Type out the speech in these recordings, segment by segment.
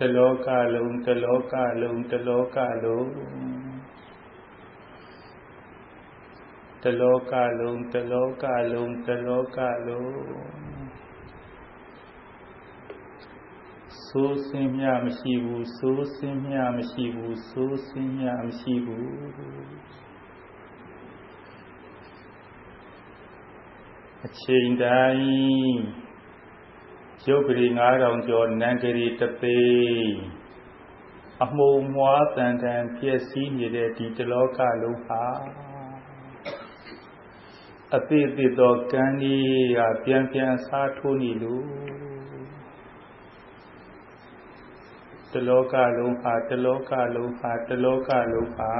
တလောကလုံးတလောကလုံးတလောကလုံးတလောကလုံးတလောကလုံးတလောကလုံးဆိုးစင်းမြမရှိဘူးဆိုးစင်းမြမရှိဘူးဆိုးစင်းမြမရှိဘူးအချိန်တိုင်းရုပ်ကလေး9000ကျော်နံကလေးတသိန်းအမှုံမွားတန်တန်ပြည့်စည်နေတဲ့ဒီတလောကလုံးဟာအသေးသေးသောကံကြီးကပြန်ပြန်စားထိုးနေလို့တလောကလုံးဟာတလောကလုံးဟာတလောကလုံးဟာ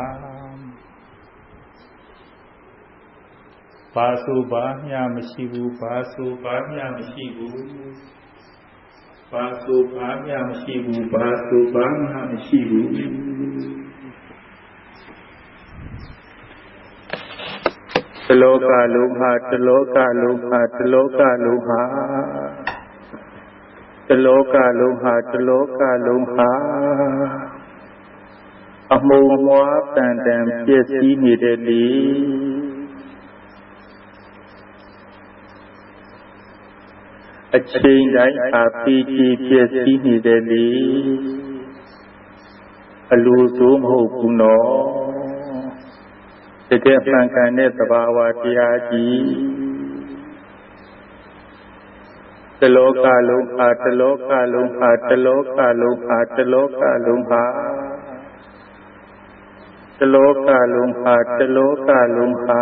ဘာဆိုဘာမျှမရှိဘူးဘာဆိုဘာမျှမရှိဘူးဘာဆိုဘာမျှမရှိဘူးဘာဆိုဘာမျှမရှိဘူးတလောကလုံးဟာတလောကလုံးဟာတလောကလုံးဟာတလောကလုံးဟာတလောကလုံးဟာအမှုံမွားတန်တန်ပြည့်စည်နေတဲ့လေအချိန်တိုင်းအပီတီပြည့်စည်နေတဲ့လေအလိုဆိုမဟုတ်ဘူးနော်တကယ်မှန်ကန်တဲ့သဘာဝတရားကြီးတလောကလုံးဟာတလောကလုံးဟာတလောကလုံးဟာတလောကလုံးဟာတလောကလုံးဟာတလောကလုံးဟာ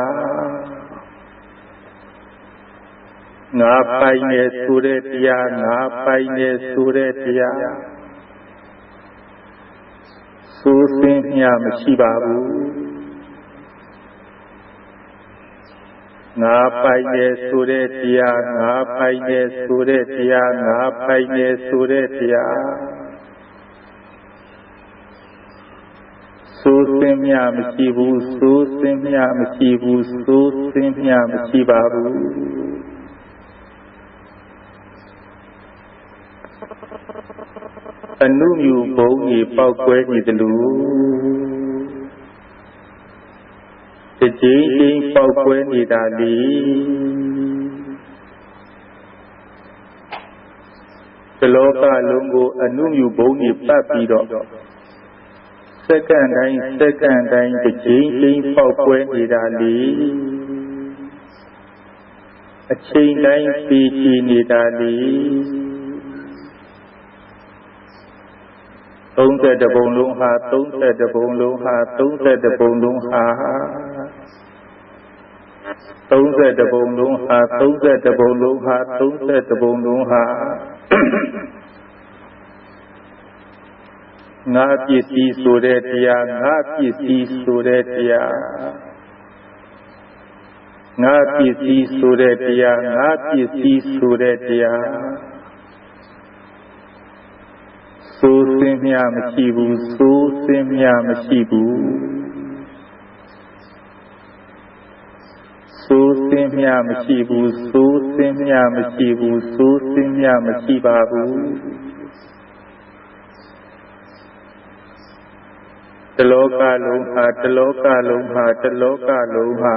ငါပိုင်နေဆိုတဲ့တရားငါပိုင်နေဆိုတဲ့တရားဆိုးစင်းမြမရှိပါဘူးငါပိုင်နေဆိုတဲ့တရားငါပိုင်နေဆိုတဲ့တရားငါပိုင်နေဆိုတဲ့တရားဆိုးစင်းမြမရှိဘူးဆိုးစင်းမြမရှိဘူးဆိုးစင်းမြမရှိပါဘူးအနုမြူဘုံကြီးပေါက်ကွဲနေတယ်လို့တကြီးကြီးပေါက်ကွဲနေတာလေဒီလောကလုံးကိုအနုမြူဘုံကြီးပတ်ပြီးတော့စက္ကန့်တိုင်းစက္ကန့်တိုင်းတကြီးကြီးပေါက်ကွဲနေတာလေအချိန်တိုင်းပြီးကြည်နေတာလေ30ပုံလုံးဟာ30ပုံလုံးဟာ30ပုံလုံးဟာ30ပုံလုံးဟာ30ပုံလုံးဟာ30ပုံလုံးဟာငါပစ္စည်းဆိုတဲ့တရားငါပစ္စည်းဆိုတဲ့တရားငါပစ္စည်းဆိုတဲ့တရားငါပစ္စည်းဆိုတဲ့တရားဆိုးစင်းမြမရှိဘူးဆိုးစင်းမြမရှိဘူးဆိုးစင်းမြမရှိဘူးဆိုးစင်းမြမရှိဘူးဆိုးစင်းမြမရှိပါဘူးတလောကလုံးဟာတလောကလုံးဟာတလောကလုံးဟာ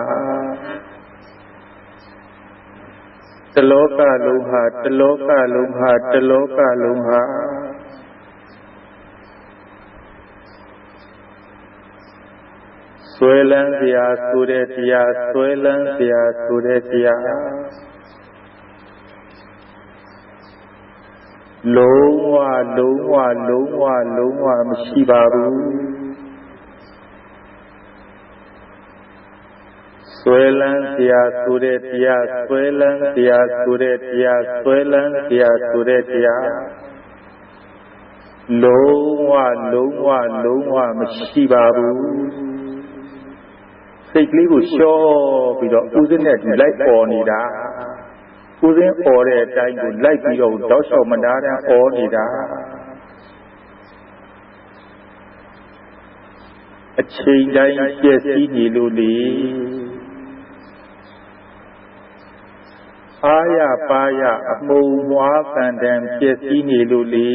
တလောကလုံးဟာတလောကလုံးဟာတလောကလုံးဟာဆွဲလန်းစရာဆိုတဲ့တရားဆွဲလန်းစရာဆိုတဲ့တရားလုံးဝလုံးဝလုံးဝလုံးဝမရှိပါဘူးဆွဲလန်းစရာဆိုတဲ့တရားဆွဲလန်းစရာဆိုတဲ့တရားဆွဲလန်းစရာဆိုတဲ့တရားလုံးဝလုံးဝလုံးဝမရှိပါဘူးစိတ်ကလေးကိုလျှော့ပြီးတော့ဥစဉ်နဲ့လိုက်ပေါ်နေတာဥစဉ်ပေါ်တဲ့အတိုင်းကိုလိုက်ပြီးတော့တောက်လျှောက်မနာတမ်းပေါ်နေတာအချိန်တိုင်းပြည့်စည်နေလို့လေအားရပါရအမှုံမွားတန်တန်ပြည့်စည်နေလို့လေ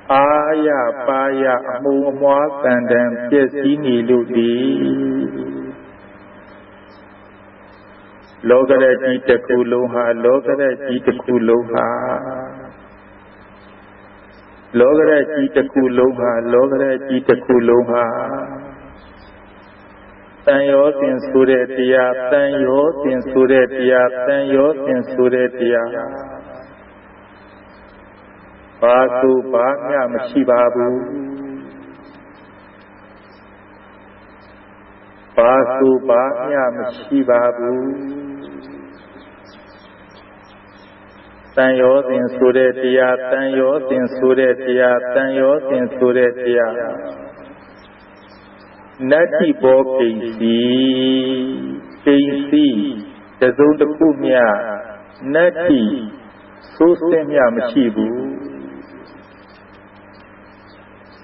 Aya paya amumwa tandam pyesini ludi Logaraji takuloha Logaraji takuloha Logaraji takuloha Logaraji takuloha Tanyo sin suretiya Tanyo sin suretiya Tanyo sin suretiya Basu banya mashibabu Basu banya mashibabu Tanyo sin suretiya Tanyo sin suretiya Tanyo sin suretiya Nati bo keisi Tazun takumya Nati Susimya mashibu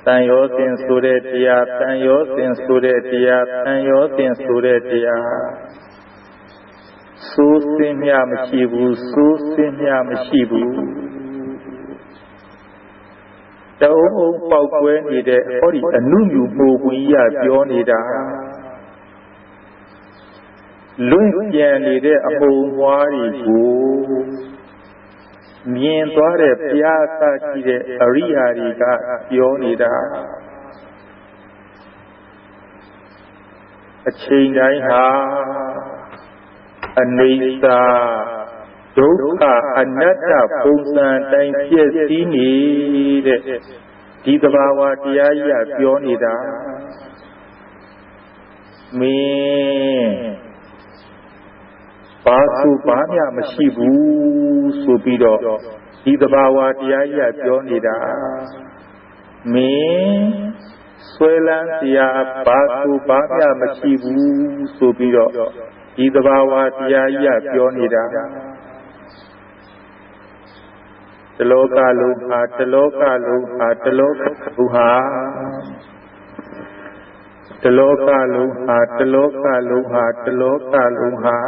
Tanyo sin suretiya Tanyo sin suretiya Tanyo sin suretiya Susimya mashibu Susimya mashibu Taung pao kwe nide Hori anumyu moguiya pyo nida Luin pian nide aho mwari gu Mien tuare piyasa kide arihari ka pyo nida Achain dai ha Anisa Dukha anatta pungsan dai pyesi ni de Di tabawa tiyaya pyo nida Mien Basu banya mashibu Subido Di tabawa tiyaya pyo nida Mien Swelan tiya Basu banya mashibu Subido Di tabawa tiyaya pyo nida Taloka luha Taloka luha Taloka luha Taloka luha Taloka luha Taloka luha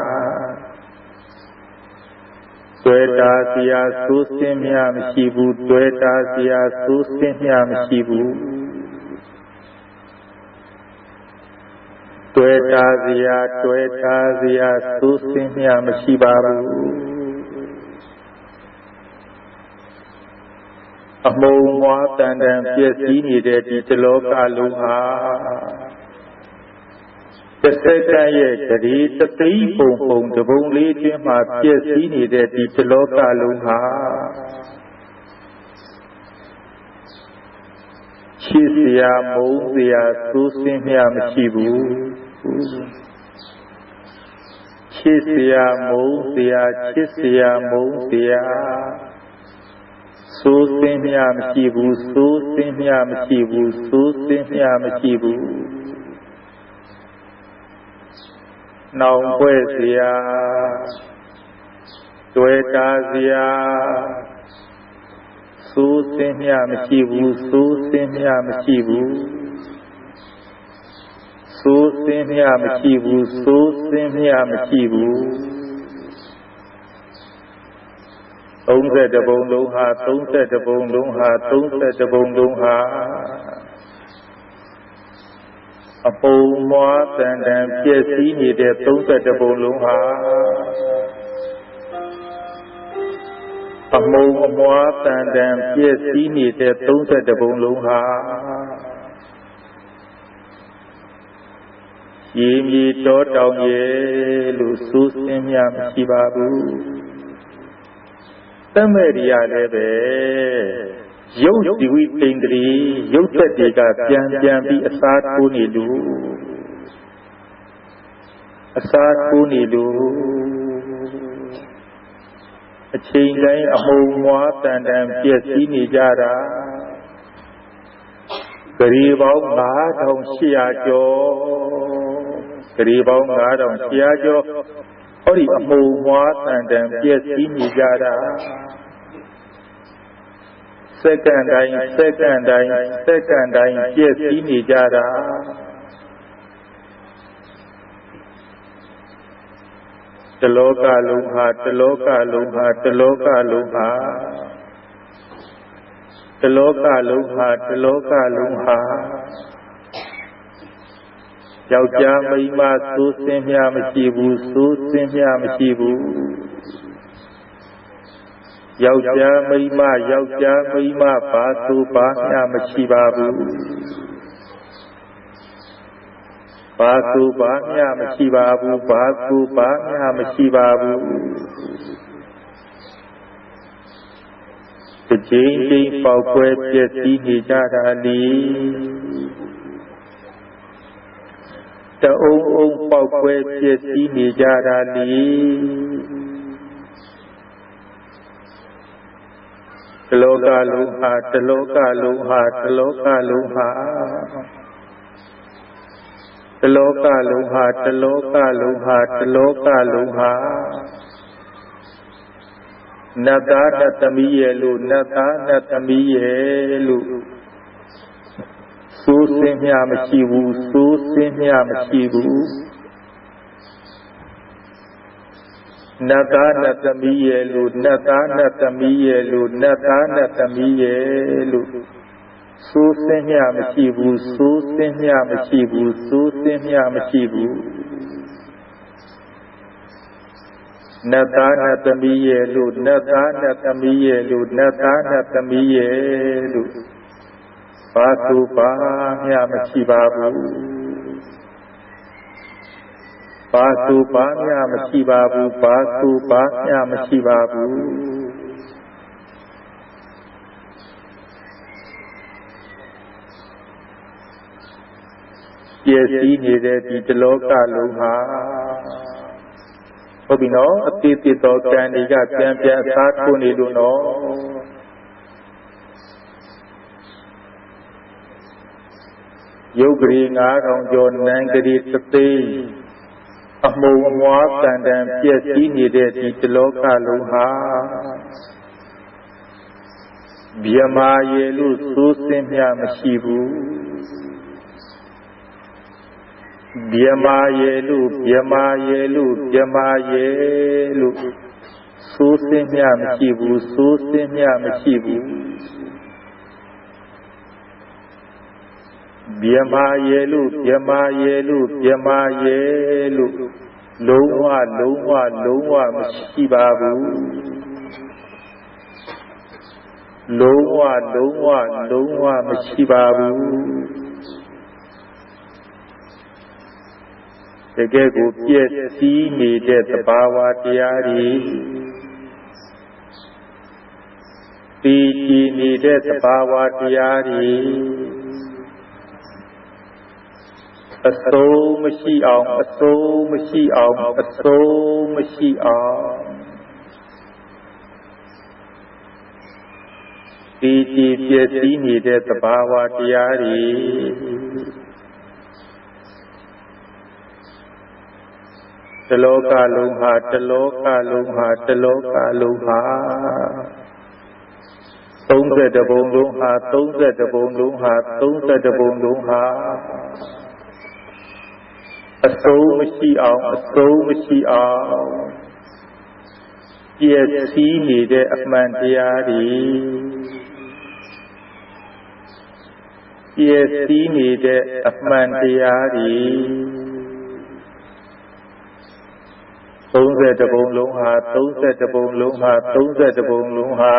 Tueta siya susimya mashibu Tueta siya susimya mashibu Tueta siya susimya mashibabu Among mwa tandam pyesi nide di taloka luha Tasekan ye kari tatei pong pong tabong li jima pyesi nide di taloka luha Chi siya mong siya susimya mashibu Chi siya mong siya Susimya mashibu Susimya mashibu Susimya mashibu Naung kwe siya Tueta siya Susimya mashibu Susimya mashibu Susimya mashibu Susimya mashibu 30 ပုံလုံးဟာ30ပုံလုံးဟာ30ပုံလုံးဟာအပုံမွားတန်တန်ပြည့်စည်နေတဲ့30ပုံလုံးဟာအမုံအမွားတန်တန်ပြည့်စည်နေတဲ့30ပုံလုံးဟာရေမြေတောတောင်ရဲ့လို့ဆိုစင်းများမရှိပါဘူး တမဲ့ရိယာလည်းပဲရုပ်ဒီဝိသိန္ဒြေရုပ်သက်တွေကပြန်ပြီးအစားထိုးနေလို့အချိန်တိုင်းအမှုံမွားတန်တန်ပြည့်စည်နေကြတာဂရီပေါင်း 5800 ကျော်ဂရီပေါင်း 5800 ကျော် ဟောဒီအမှုံမွားတန်တန်ပြည့်စည်နေကြတာစက္ကန့်တိုင်းပြည့်စည်နေကြတာတလောကလုံးဟာ တလောကလုံးဟာတလောကလုံးဟာယောက်ျားမိန်းမသိုးစင်းမြမရှိဘူးသိုးစင်းမြမရှိဘူးယောက်ျားမိန်းမယောက်ျားမိန်းမဘာသိုးဘာမြမရှိပါဘူးဘာသိုးဘာမြမရှိပါဘူးဘာသိုးဘာမြမရှိပါဘူးတစ်ချိန်ချိန်ပေါက်ကွဲပြည့်စည်နေကြတာလေတအုံအုံပေါက်ကွဲပြည့်စည်နေကြတာလေတလောကလုံးဟာတလောကလုံးဟာတလောကလုံးဟာတလောကလုံးဟာတလောကလုံးဟာတလောကလုံးဟာနတ်သားနတ်သမီးရဲ့လို့နတ်သားနတ်သမီးရဲ့လို့စိုးစင်းမြမရှိဘူးစိုးစင်းမြမရှိဘူးနတ်သားနတ်သမီးရဲ့လို့နတ်သားနတ်သမီးရဲ့လို့နတ်သားနတ်သမီးရဲ့လို့စိုးစင်းမြမရှိဘူးစိုးစင်းမြမရှိဘူးစိုးစင်းမြမရှိဘူးနတ်သားနတ်သမီးရဲ့လို့နတ်သားနတ်သမီးရဲ့လို့နတ်သားနတ်သမီးရဲ့လို့ဘာသူဘာမြမရှိပါဘူးဘာသူဘာမြမရှိပါဘူးဘာသူဘာမြမရှိပါဘူးပြည့်စည်နေတဲ့ဒီတလောကလုံးဟာဟုတ်ပြီနော်အတိတ်တော်ကံတွေကပြန်ပြန်အစားထိုးနေလို့နော်ယုတ်ကလေး9000ကျော်နန်းကလေးတစ်သိန်းအမှုံအမွားတန်တန်ပြည့်စည်နေတဲ့ဒီတလောကလုံးဟာမြမာရေလို့စိုးစင်းမြမရှိဘူးမြမာရေလို့မြမာရေလို့မြမာရေလို့စိုးစင်းမြမရှိဘူးစိုးစင်းမြမရှိဘူးမြမာရေလို့မြမာရေလို့မြမာရေလို့လုံးဝလုံးဝလုံးဝမရှိပါဘူးလုံးဝလုံးဝလုံးဝမရှိပါဘူးတကယ်ကိုပြည့်စည်နေတဲ့သဘာဝတရားတွေတည်ကြည်နေတဲ့သဘာဝတရားတွေအစိုးမရှိအောင်အစိုးမရှိအောင်အစိုးမရှိအောင်တည်ကြည်ပြည့်စည်နေတဲ့သဘာဝတရားတွေတလောကလုံးဟာတလောကလုံးဟာတလောကလုံးဟာ30ဘုံလုံးဟာ30ဘုံလုံးဟာ30ဘုံလုံးဟာအစိုးမရှိအောင်အစိုးမရှိအောင်ပြည့်စည်နေတဲ့အမှန်တရားတွေပြည့်စည်နေတဲ့အမှန်တရားတွေ30ဘုံလုံးဟာ30ဘုံလုံးဟာ30ဘုံလုံးဟာ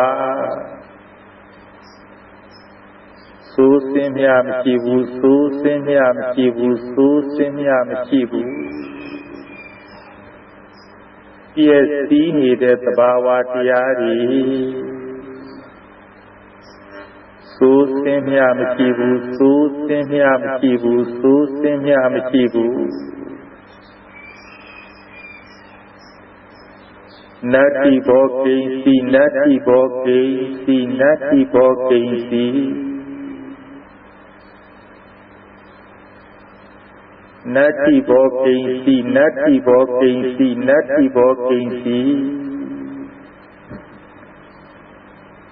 စိုးစင်းမြမရှိဘူးစိုးစင်းမြမရှိဘူးစိုးစင်းမြမရှိဘူးပြည့်စည်နေတဲ့သဘာဝတရားတွေစိုးစင်းမြမရှိဘူးစိုးစင်းမြမရှိဘူးစိုးစင်းမြမရှိဘူးနတ္တိဘောကိဉ္စီနတ္တိဘောကိဉ္စီနတ္တိဘောကိဉ္စီနတ္တိဘောကိဉ္စီနတ္တိဘောကိဉ္စီနတ္တိဘောကိဉ္စီ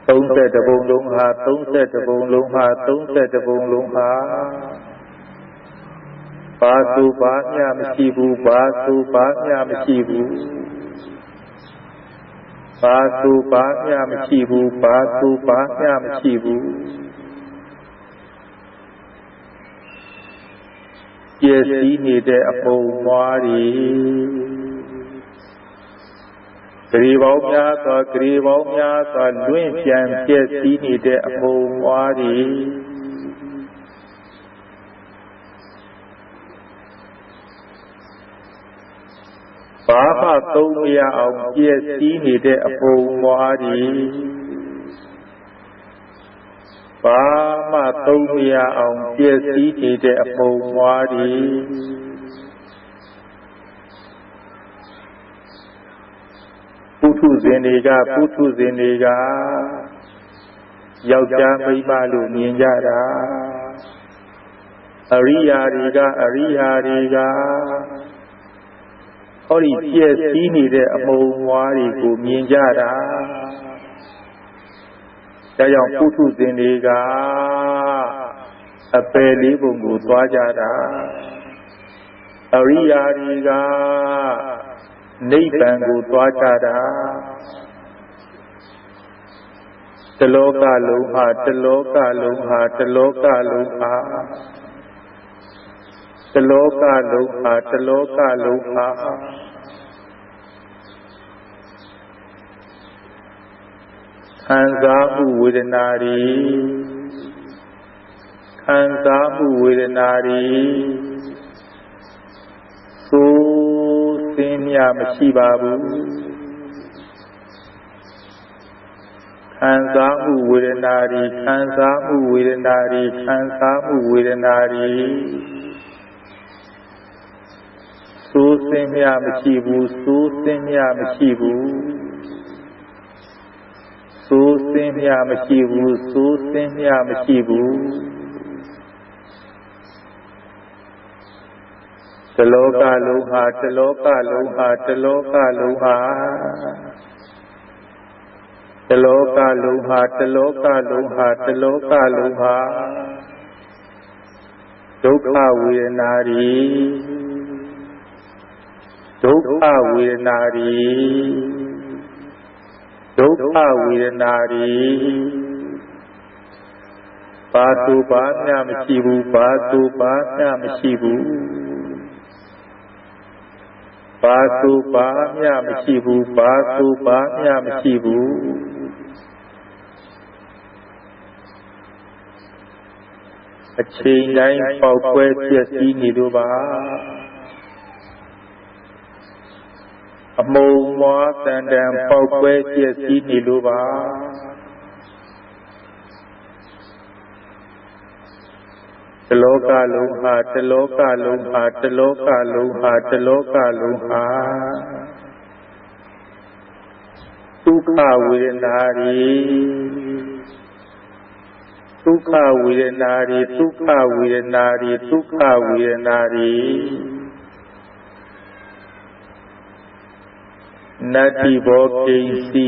30ဘုံလုံးဟာ30ဘုံလုံးဟာ30ဘုံလုံးဟာဘာသူဘာမျှမရှိဘူးဘာသူဘာမျှမရှိဘူး ဘာသူဘာမျှမရှိဘူးဘာသူဘာမျှမရှိဘူးပြည့်စည်နေတဲ့အပုံမွားတွေဂရေပေါင်းများစွာလွင့်ပြန်ပြည့်စည်နေတဲ့အပုံမွားတွေဘာမှသုံးမရအောင်ပြည့်စည်နေတဲ့အပုံမွားတွေဘာမှသုံးမရအောင်ပြည့်စည်နေတဲ့အပုံမွားတွေပုထုဇဉ်တွေကယောက်ျားမိန်းမလို့မြင်ကြတာအရိယာတွေကဟောဒီပြည့်စည်နေတဲ့အပုံမွားတွေကိုမြင်ကြတာဒါကြောင့်ပုထုဇဉ်တွေကအပယ်လေးပုံကိုသွားကြတာအရိယာတွေကနိဗ္ဗာန်ကိုသွားကြတာတလောကလုံးဟာခံစားမှုဝေဒနာတွေသိုးစင်းမြမရှိပါဘူးခံစားမှုဝေဒနာတွေသိုးစင်းမြမရှိဘူးတလောကလုံးဟာဒုက္ခဝေဒနာတွေဘာသူဘာမျှမရှိဘူးဘာသူဘာမျှမရှိဘူးအချိန်တိုင်းပေါက်ကွဲပြည့်စည်နေလို့ပါအမုံမွားတန်တန်ပေါက်ကွဲပြည့်စည်နေလို့ပါတလောကလုံးဟာဒုက္ခဝေဒနာတွေနတ္တိဘောကိဉ္စီ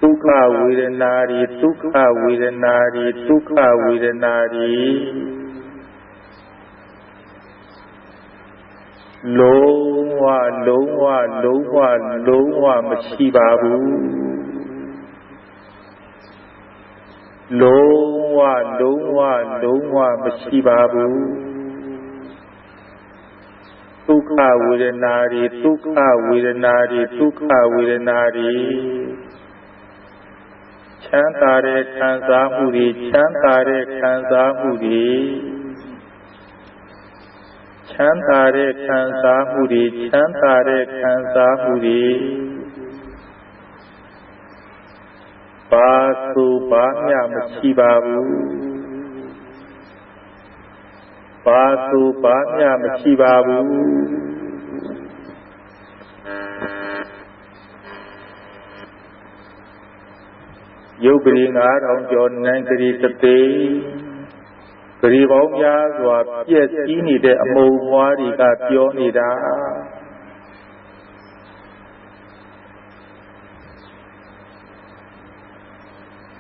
ဒုက္ခဝေဒနာတွေလုံးဝမရှိပါဘူးဒုက္ခဝေဒနာတွေချမ်းသာတဲ့ခံစားမှုတွေချမ်းသာတဲ့ခံစားမှုတွေဘာသူဘာမျှမရှိပါဘူးယုတ်ကလေး9000ကျော်နန်းကလေးတစ်သိန်းကလေးပေါင်းများစွာပြည့်စည်နေတဲ့အမုံမွားတွေကပြောနေတာ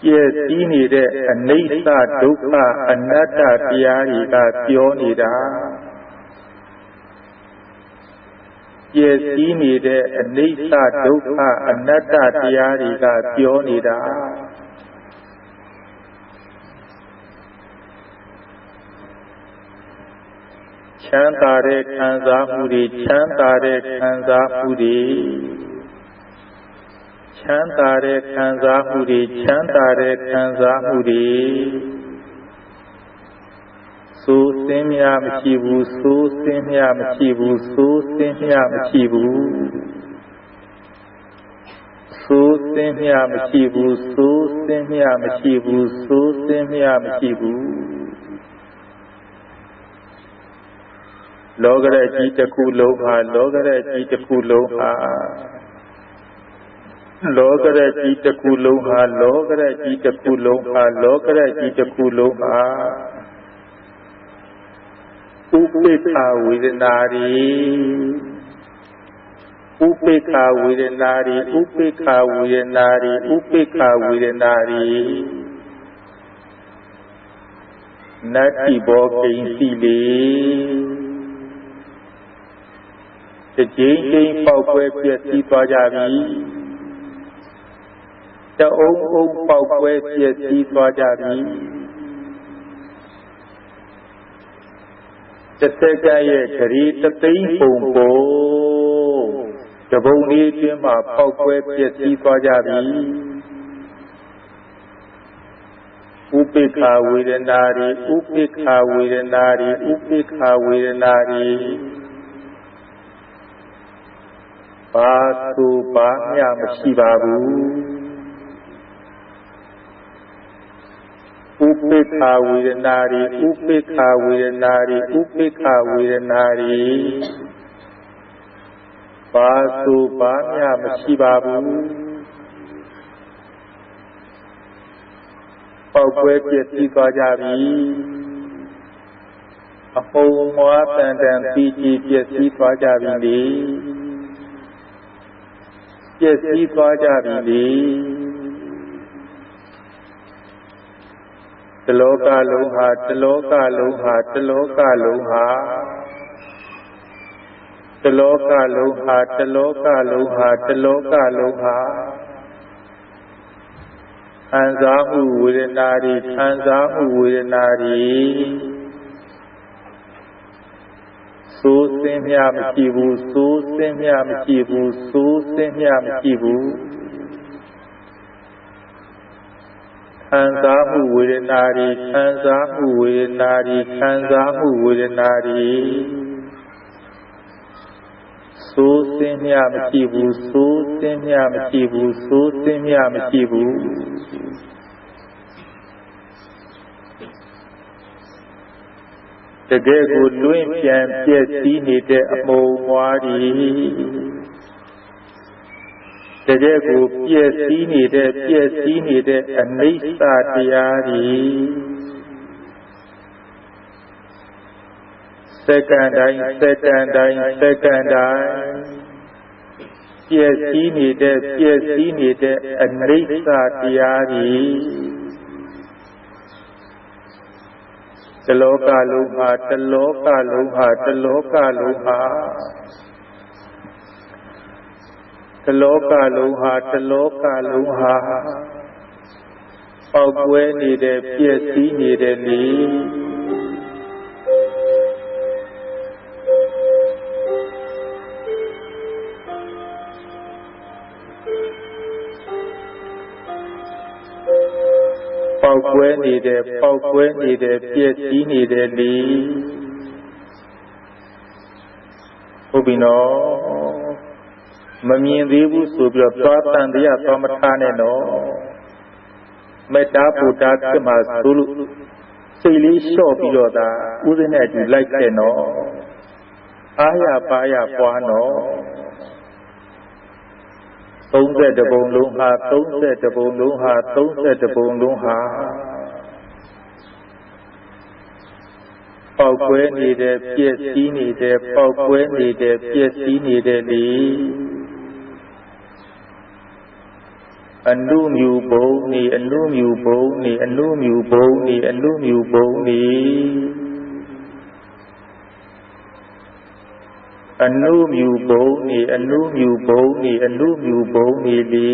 ပြည့်စည်နေတဲ့အနိစ္စဒုက္ခအနတ္တတရားတွေကပြောနေတာ ပြည့်စည်နေတဲ့အနိစ္စဒုက္ခအနတ္တတရားတွေကပြောနေတာချမ်းသာတဲ့ခံစားမှုတွေချမ်းသာတဲ့ခံစားမှုတွေချမ်းသာတဲ့ခံစားမှုတွေချမ်းသာတဲ့ခံစားမှုတွေဆိုးစင်းများမရှိဘူးဆိုးစင်းများမရှိဘူးဆိုးစင်းများမရှိဘူးဆိုးစင်းများမရှိဘူးဆိုးစင်းများမရှိဘူးဆိုးစင်းများမရှိဘူးလောကရဲ့ကြီးတစ်ခုလုံးဟာလောကရဲ့ကြီးတစ်ခုလုံးဟာလောကရဲ့ကြီးတစ်ခုလုံးဟာလောကရဲ့ကြီးတစ်ခုလုံးဟာလောကရဲ့ကြီးတစ်ခုလုံးဟာဥပိ္ပခဝေဒနာရီဥပိ္ပခဝေဒနာရီဥပိ္ပခဝေဒနာရီဥပိ္ပခဝေဒနာရီနတ္တိဘောကိဉ္စီလေတကြိမ်ကြိမ်ပေါက်ပွဲပြည့်စည်သွားကြပြီတအုံအုံပေါက်ပွဲပြည့်စည်သွားကြပြီတစ်စက္ကန့်ရဲ့ခရီးတသိန်းပုံပုံတပုံလေးအတွင်းမှာပေါက်ပွဲပြည့်စည်သွားကြပြီဥပိ္ပခဝေဒနာရီဥပိ္ပခဝေဒနာရီဥပိ္ပခဝေဒနာရီဘာသူဘာမျှမရှိပါဘူးဥပိ္ပခဝေဒနာရီဥပိ္ပခဝေဒနာရီဥပိ္ပခဝေဒနာရီဘာသူဘာမျှမရှိပါဘူးပေါက်ပွဲပြည့်စည်သွားကြပြီအဟုန်မွားတန်တန်ပြီးကြည်ပြည့်စည်သွားကြပြီလေပြည့်စည်သွားကြပြီလေတလောကလုံးဟာတလောကလုံးဟာတလောကလုံးဟာတလောကလုံးဟာတလောကလုံးဟာတလောကလုံးဟာခံစားမှုဝေဒနာတွေခံစားမှုဝေဒနာတွေဆိုးစင်းမြမရှိဘူးဆိုးစင်းမြမရှိဘူးဆိုးစင်းမြမရှိဘူးခံစားမှုဝေဒနာတွေခံစားမှုဝေဒနာတွေခံစားမှုဝေဒနာတွေဆိုးစင်းမြမရှိဘူးဆိုးစင်းမြမရှိဘူးဆိုးစင်းမြမရှိဘူးတကယ်ကိုလွင့်ပြန်ပြည့်စည်နေတဲ့အမုံမွားကြီးတကယ်ကိုပြည့်စည်နေတဲ့အနိစ္စတရားကြီးစက္ကန့်တိုင်းစက္ကန့်တိုင်းစက္ကန့်တိုင်းပြည့်စည်နေတဲ့အနိစ္စတရားကြီးတလောကလုံးဟာတလောကလုံးဟာတလောကလုံးဟာတလောကလုံးဟာတလောကလုံးဟာပေါက်ကွဲနေတဲ့ပြည့်စည်နေတဲ့လေပေါက်ကွဲနေတဲ့ပြည့်စည်နေတဲ့လေဟုတ်ပြီနော်မမြင်သေးဘူးဆိုပြီးတော့သွားတန်တရားသွားမထားနဲ့နော်မေတ္တာပူတာဖြစ်မှာဆိုလို့စိတ်လေးလျှော့ပြီးတော့သာဥစဉ်နဲ့အတူလိုက်ခဲ့နော်အားရပါရပွားနော်30ပုံလုံးဟာ30ပုံလုံးဟာ30ပုံလုံးဟာပေါက်ကွဲနေတဲ့ပြည့်စည်နေတဲ့ပေါက်ကွဲနေတဲ့ပြည့်စည်နေတဲ့လေအနုမြူဘုံနေအနုမြူဘုံနေအနုမြူဘုံနေအနုမြူဘုံနေ အနုမြူဘုံနေအနုမြူဘုံနေအနုမြူဘုံနေလေ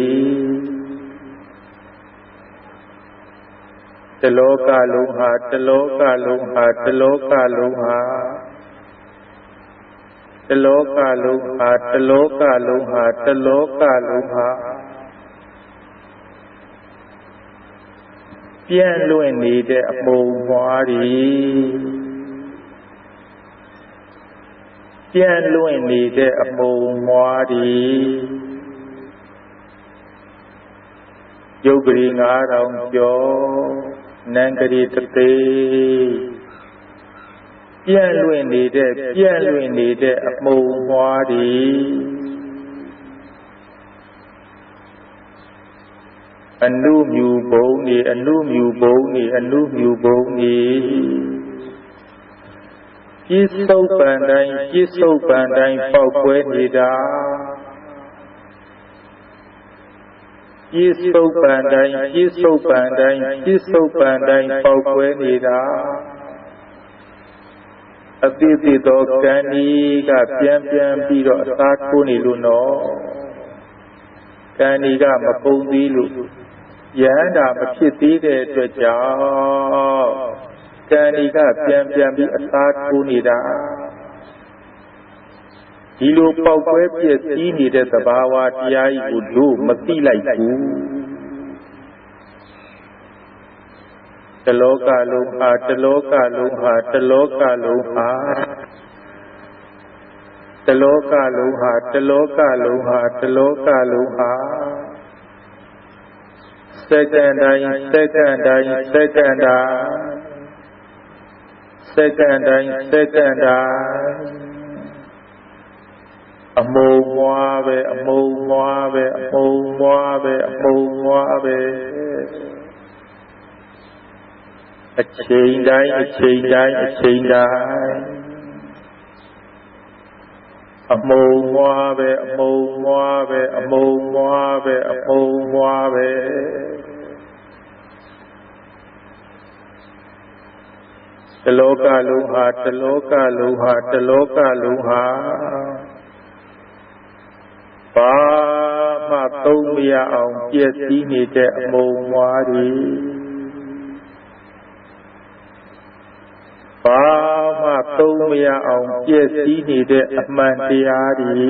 တလောကလုံးဟာတလောကလုံးဟာတလောကလုံးဟာတလောကလုံးဟာတလောကလုံးဟာတလောကလုံးဟာပြန့်လွင့်နေတဲ့အမုံမွားတွေပြန့်လွင့်နေတဲ့အမုံမွားတွေယုတ်ကလေး9000ကျော်နံကလေးတစ်သိပြန့်လွင့်နေတဲ့အမုံမွားတွေအနုမြူဘုံနေအနုမြူဘုံနေအနုမြူဘုံနေပြစ္ဆုတ်ပန်တိုင်းပေါက်ကွဲနေတာပြစ္ဆုတ်ပန်တိုင်းပေါက်ကွဲနေတာအတိတိသောကံဤကပြန်ပြီးတော့အသာထိုးနေလို့နော်ကံဤကမပုံသေးလို့ယဟန္တာမဖြစ်သေးတဲ့အတွက်ကြောင့်ကံဤကပြန်ပြီးအသာထိုးနေတာဒီလိုပေါက်ကွဲပြည့်စည်နေတဲ့သဘာဝတရားကြီးကိုတို့မသိလိုက်ဘူးတလောကလုံးဟာတလောကလုံးဟာတလောကလုံးဟာတလောကလုံးဟာတလောကလုံးဟာတလောကလုံးဟာစက္ကန့်တိုင်းအမုံမွားပဲအချိန်တိုင်းအမုံမွားပဲတလောကလုံးဟာဘာမှသုံးမရအောင်ပြည့်စည်နေတဲ့အမုံမွားတွေဘာမှသုံးမရအောင်ပြည့်စည်နေတဲ့အမှန်တရားတွေ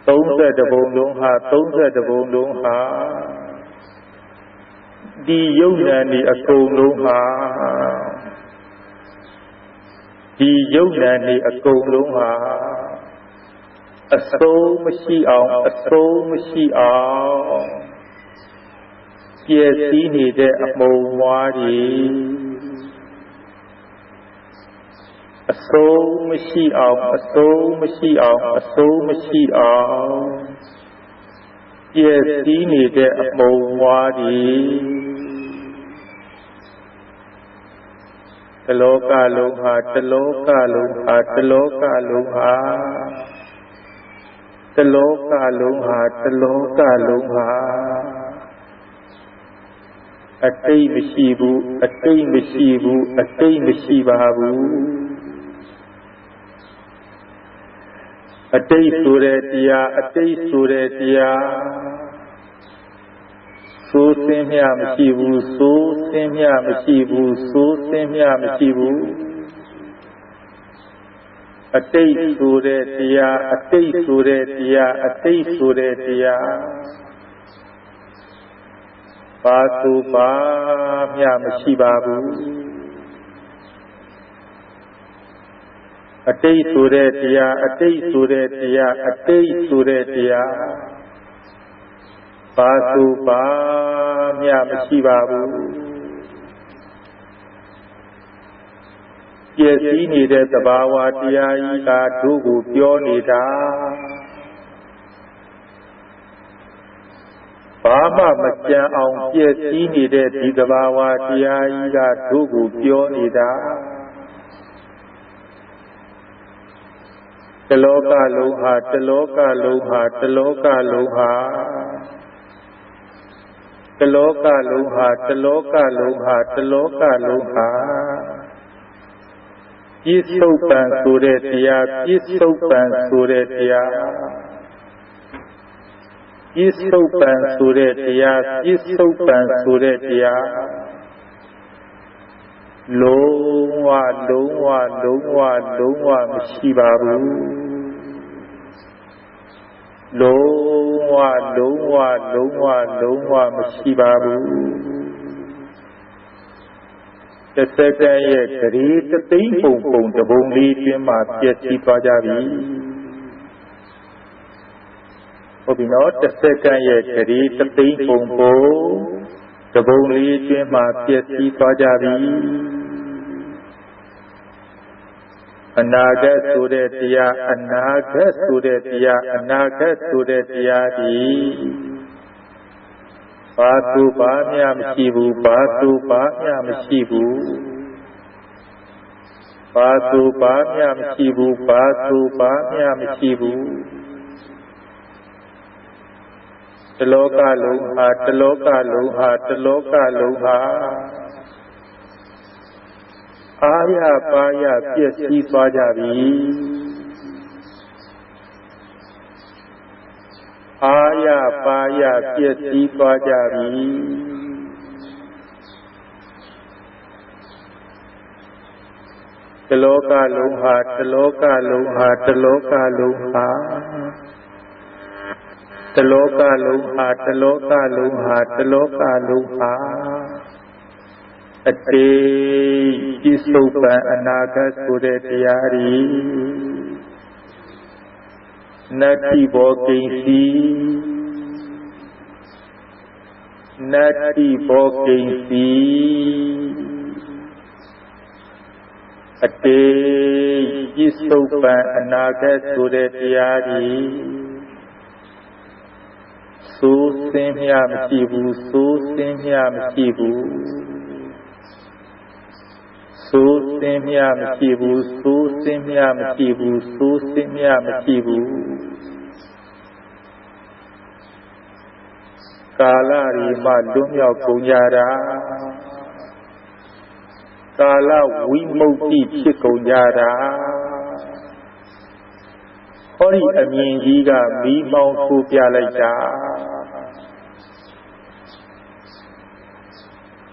30ပုံလုံးဟာဒီယုံနာနေအကုန်လုံးဟာအဆုံးမရှိအောင်ပြည့်စည်နေတဲ့အမုံမွားတွေအဆုံးမရှိအောင်ပြည့်စည်နေတဲ့အမုံမွားတွေတလောကလုံးဟာအတိတ်မရှိပါဘူးအတိတ်ဆိုတဲ့တရားဆိုးစင်းမြမရှိဘူးအတိတ်ဆိုတဲ့တရားဘာသူဘာမျှမရှိပါဘူးအတိတ်ဆိုတဲ့တရားဘာသူဘာမျှမရှိပါဘူးပြည့်စည်နေတဲ့သဘာဝတရားကြီးကတို့ကိုပြောနေတာဘာမှမကြံအောင်ပြည့်စည်နေတဲ့ဒီသဘာဝတရားကြီးကတို့ကိုပြောနေတာတလောကလုံးဟာ တလောကလုံးဟာတလောကလုံးဟာတလောကလုံးဟာပြစ္ဆုတ်ပံဆိုတဲ့တရားပြစ္ဆုတ်ပံဆိုတဲ့တရားပြစ္ဆုတ်ပံဆိုတဲ့တရားပြစ္ဆုတ်ပံဆိုတဲ့တရားလုံးဝလုံးဝလုံးဝလုံးဝမရှိပါဘူးလုံးဝလုံးဝလုံးဝလုံးဝမရှိပါဘူးတစ်စက္ကန့်ရဲ့ဂရေတသိန်းပုံပုံတပုံလေးတွင်မှပြည့်စည်သွားကြပြီဟုတ်ပြီနော်တစ်စက္ကန့်ရဲ့ဂရေတသိန်းပုံပုံတပုံလေးတွင်မှပြည့်စည်သွားကြပြီအနာဂတ်ဆိုတဲ့တရားအနာဂတ်ဆိုတဲ့တရားအနာဂတ်ဆိုတဲ့တရားဒီဘာသူဘာမျှမရှိဘူးဘာသူဘာမျှမရှိဘူးဘာသူဘာမျှမရှိဘူးဘာသူဘာမျှမရှိဘူးတလောကလုံးဟာတလောကလုံးဟာတလောကလုံးဟာအာရပါရပြည့်စည်သွားကြပြီအာရပါရပြည့်စည်သွားကြပြီတလောကလုံးဟာတလောကလုံးဟာတလောကလုံးဟာတလောကလုံးဟာတလောကလုံးဟာတလောကလုံးဟာအတေပြစ္ဆုတ်ပံအနာဂတ်ဆိုတဲ့တရားဤနတ္တိဘောကိဉ္စီနတ္တိဘောကိဉ္စီအတေပြစ္ဆုတ်ပံအနာဂတ်ဆိုတဲ့တရားဤဆိုးစင်းမြမရှိဘူးဆိုးစင်းမြမရှိဘူးဆိုးစင်းမြမရှိဘူးဆိုးစင်းမြမရှိဘူးဆိုးစင်းမြမရှိဘူးကာလရီမှလွတ်မြောက်ကုန်ကြတာကာလဝိမု ക്തി ဖြစ်ကုန်ကြတာဟောဒီအမြင်ကြီးကမိမောင်းထိုးပြလိုက်တာ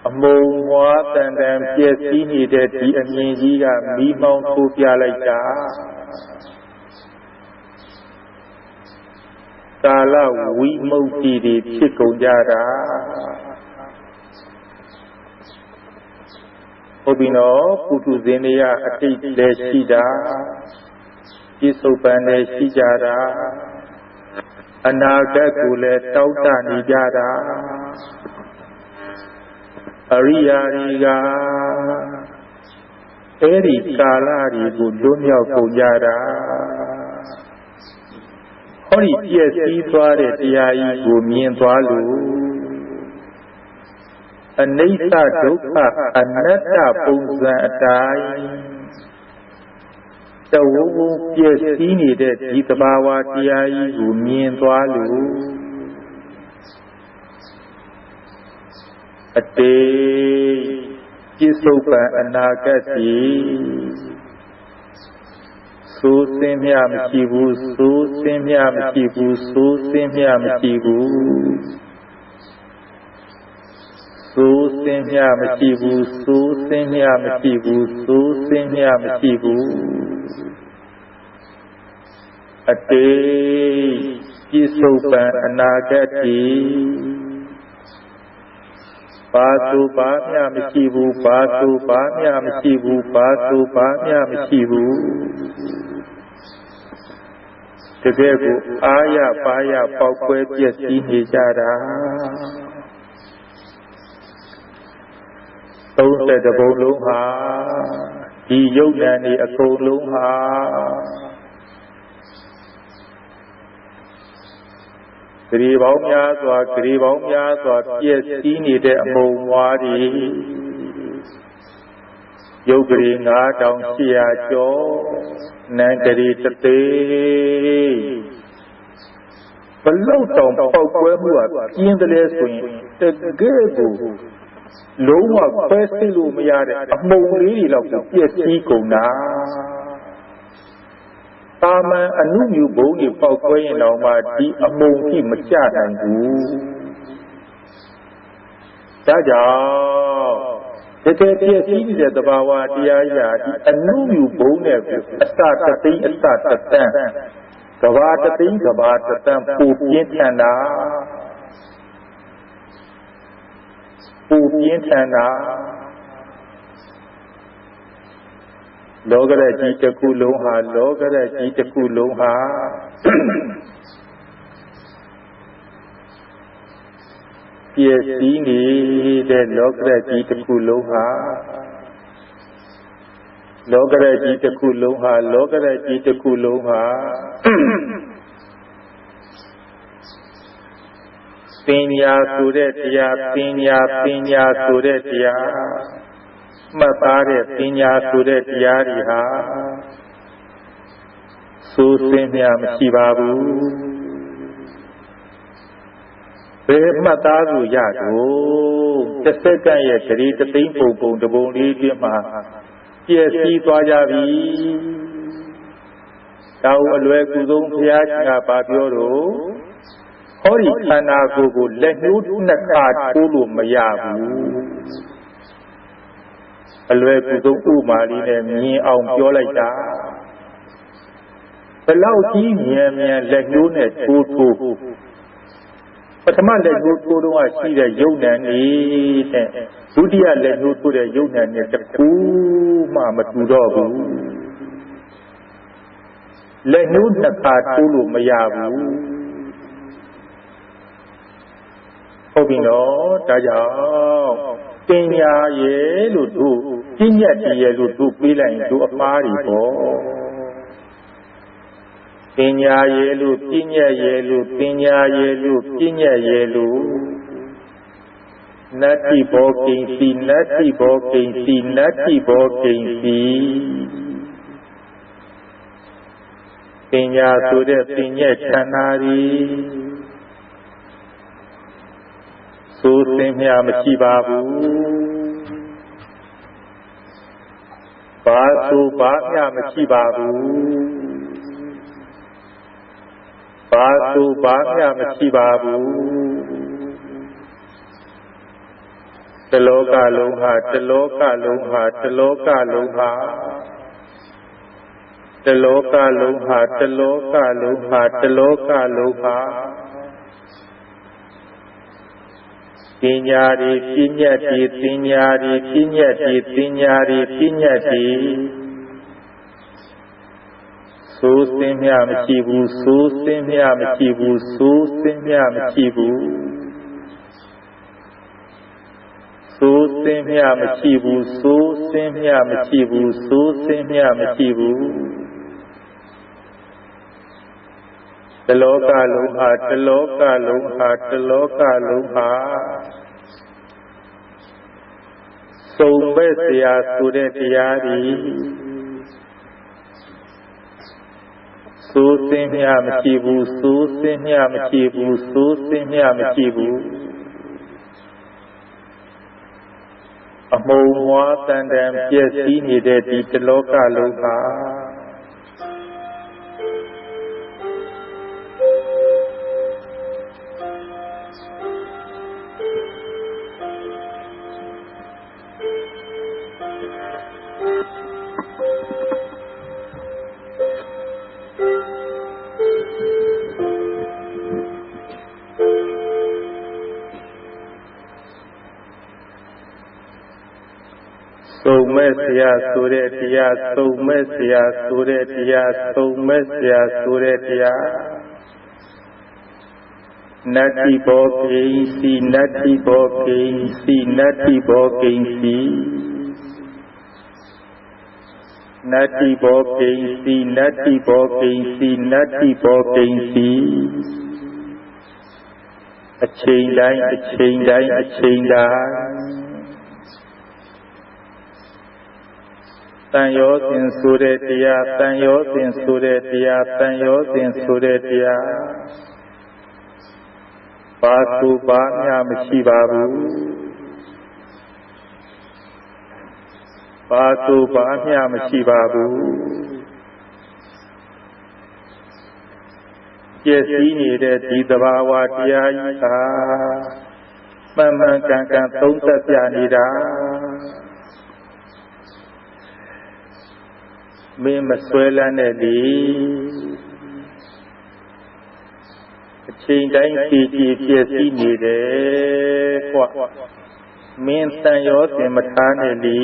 အမုံမွားတန်တန်ပြည့်စည်နေတဲ့ဒီအမြင်ကြီးကမိမောင်းထိုးပြလိုက်တာကာလဝိမု ക്തി တွေဖြစ်ကုန်ကြတာဟုတ်ပြီနော်ပုထုဇဉ်တွေကအတိတ်လည်းရှိတာပြစ္ဆုတ်ပံလည်းရှိကြတာအနာဂတ်ကိုလည်းတောင်းတနေကြတာအရိယာတွေကအဲဒီကာလတွေကိုလွတ်မြောက်ကုန်ကြတာဟောဒီပြည့်စည်သွားတဲ့တရားကြီးကိုမြင်သွားလို့အနိစ္စဒုက္ခအနတ္တပုံစံအတိုင်းတဝုံဝုံပြည့်စည်နေတဲ့ဒီသဘာဝတရားကြီးကိုမြင်သွားလို့အတေပြစ္ဆုတ်ပံအနာဂတ်စီဆိုးစင်းမြမရှိဘူးဆိုးစင်းမြမရှိဘူးဆိုးစင်းမြမရှိဘူးဆိုးစင်းမြမရှိဘူးဆိုးစင်းမြမရှိဘူးဆိုးစင်းမြမရှိဘူးအတေပြစ္ဆုတ်ပံအနာဂတ်စီဘာသူဘာမျှမရှိဘူးဘာသူဘာမျှမရှိဘူးဘာသူဘာမျှမရှိဘူးတကယ်ကိုအာရပါရပေါက်ကွဲပြည့်စည်နေကြတာ30ဘုံလုံးဟာဒီယုတ်ဉာဏ်ဒီအကုန်လုံးဟာဂရေပေါင်းများစွာပြည့်စည်နေတဲ့အမုံမွားတွေယုတ်ဂရေ9800ကျော်နံဂရေတသိ လောက်တောင်ပေါက်ကွဲမှုကပြင်းတယ်ဆိုရင်တကယ်ကိုလုံးဝခွဲစိတ်လို့မရတဲ့အမုံလေးတွေလောက်ကိုပြည့်စည်ကုန်တာတာမန်အနုမြူဘုံတွေပေါက်ကွဲရင်တော့မှဒီအမုံကြီးမကျနိုင်ဘူးဒါကြောင့်တကယ်ပြည့်စည်နေတဲ့သဘာဝတရားရာဒီအနုမြူဘုံနဲ့ကိုအစတသိအစတတန်ကဘာတသိကဘာတတန်ပူပြင်းထန်တာပူပြင်းထန်တာလောကရဲ့ကြီးတစ်ခုလုံးဟာလောကရဲ့ကြီးတစ်ခုလုံးဟာပြည့်စည်နေတဲ့လောကရဲ့ကြီးတစ်ခုလုံးဟာလောကရဲ့ကြီးတစ်ခုလုံးဟာလောကရဲ့ကြီးတစ်ခုလုံးဟာပညာဆိုတဲ့တရားပညာဆိုတဲ့တရားမှတ်သားတဲ့ပညာဆိုတဲ့တရားတွေဟာစိုးစင်းများမရှိပါဘူးဘယ်မှတ်သားလို့ရတော့တစ်စက္ကန့်ရဲ့ဂရီတသိန်းပုံတပုံလေးပြင်းမှာပြည့်စည်သွားကြပြီတောင်အလွယ်ကူဆုံးဘုရားရှင်ကပါပြောတော့ဟောဒီခန္ဓာကိုယ်ကိုလက်ညှိုးနှစ်ခါထိုးလို့မရဘူးအလွယ်ကူဆုံးဥမာလေးနဲ့မြင်အောင်ပြောလိုက်တာဘလောက်ကြီးမြန်လက်ညှိုးနဲ့ထိုးပထမလက်ညှိုးထိုးတော့ရှိတဲ့ယုံနံနေတဲ့ဒုတိယလက်ညှိုးထိုးတဲ့ယုံနံနဲ့တခုမှမတူတော့ဘူးလက်ညှိုးနှစ်ခါထိုးလို့မရဘူးဟုတ်ပြီနော်ဒါကြောင့်ပညာရဲ့လို့တို့ပညာတည်းရဲ့လို့တို့ပေးလိုက်ရင်တို့အမှားတွေပေါ့ပညာရဲ့လို့ပညာရဲ့လို့ပညာရဲ့လို့ပညာရဲ့လို့နတ္တိဘောကိဉ္စီနတ္တိဘောကိဉ္စီနတ္တိဘောကိဉ္စီပညာဆိုတဲ့ပညာဌာနရီစိုးစင်းများမရှိပါဘူးဘာဆိုဘာမျှမရှိပါဘူးဘာဆိုဘာမျှမရှိပါဘူးတလောကလုံးဟာတလောကလုံးဟာတလောကလုံးဟာတလောကလုံးဟာတလောကလုံးဟာတလောကလုံးဟာပညာတွေပညာတွေပညာတွေပညာတွေပညာတွေပညာတွေစိုးစင်းများမရှိဘူးစိုးစင်းများမရှိဘူးစိုးစင်းများမရှိဘူးစိုးစင်းများမရှိဘူးစိုးစင်းများမရှိဘူးစိုးစင်းများမရှိဘူးတလောကလုံးဟာတလောကလုံးဟာတလောကလုံးဟာစုံမဲ့เสียဆိုတဲ့တရားဒီစိုးစင်းများမရှိဘူးစိုးစင်းများမရှိဘူးစိုးစင်းများမရှိဘူးအမုံမွားတန်တန်ပြည့်စည်နေတဲ့ဒီတလောကလုံးဟာစုံမဲ့เสียဆိုတဲ့တရားစုံမဲ့เสียဆိုတဲ့တရားစုံမဲ့เสียဆိုတဲ့တရားနတ္တိဘောကိဉ္စီနတ္တိဘောကိဉ္စီနတ္တိဘောကိဉ္စီနတ္တိဘောကိဉ္စီနတ္တိဘောကိဉ္စီနတ္တိဘောကိဉ္စီအချိန်တိုင်းအချိန်တိုင်းအချိန်တိုင်းတန်ရောစဉ်ဆိုတဲ့တရားတန်ရောစဉ်ဆိုတဲ့တရားတန်ရောစဉ်ဆိုတဲ့တရား ဘာသူဘာမျှမရှိပါဘူးဘာသူဘာမျှမရှိပါဘူးပြည့်စည်နေတဲ့ဒီသဘာဝတရားကြီးဟာမှန်မှန်ကန်ကန်သုံးသပ်ပြနေတာမင်းမဆွဲလန်းတဲ့လေအချိန်တိုင်းတည်တည်ပြည့်စည်နေတယ်ကွမင်းတန်ရောစင်မထားနဲ့လေ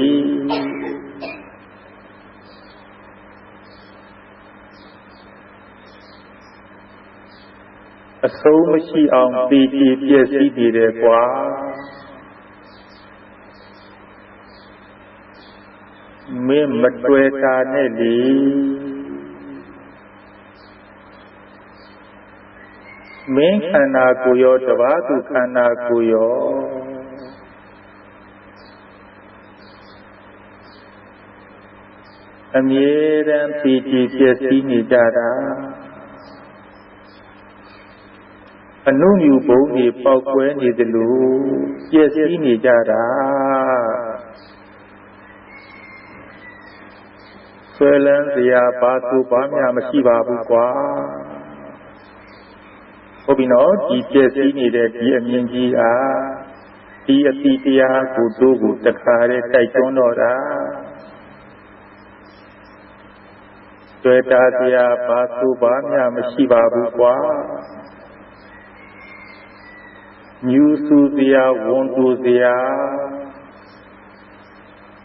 အဆုံးမရှိအောင်တည်တည်ပြည့်စည်နေတယ်ကွာမင်းမတွေ့တာနဲ့လေမင်းခန္ဓာကိုယ်ရောတပါးသူခန္ဓာကိုယ်ရောအမြဲတမ်းတည်တည်ပြည့်စည်နေကြတာအနုညူဘုံတွေပေါက်ကွဲနေသလိုပြည့်စည်နေကြတာဆွဲလန်းစရာဘာသူဘာမျှမရှိပါဘူးကွာဟုတ်ပြီနော်ဒီပြည့်စည်နေတဲ့ဒီအမြင်ကြီးဟာဒီအတိတရားကိုတို့ကိုတခါတည်းတိုက်တွန်းတော့တာဆွဲတာစရာဘာသူဘာမျှမရှိပါဘူးကွာညူစုစရာဝန်တူစရာ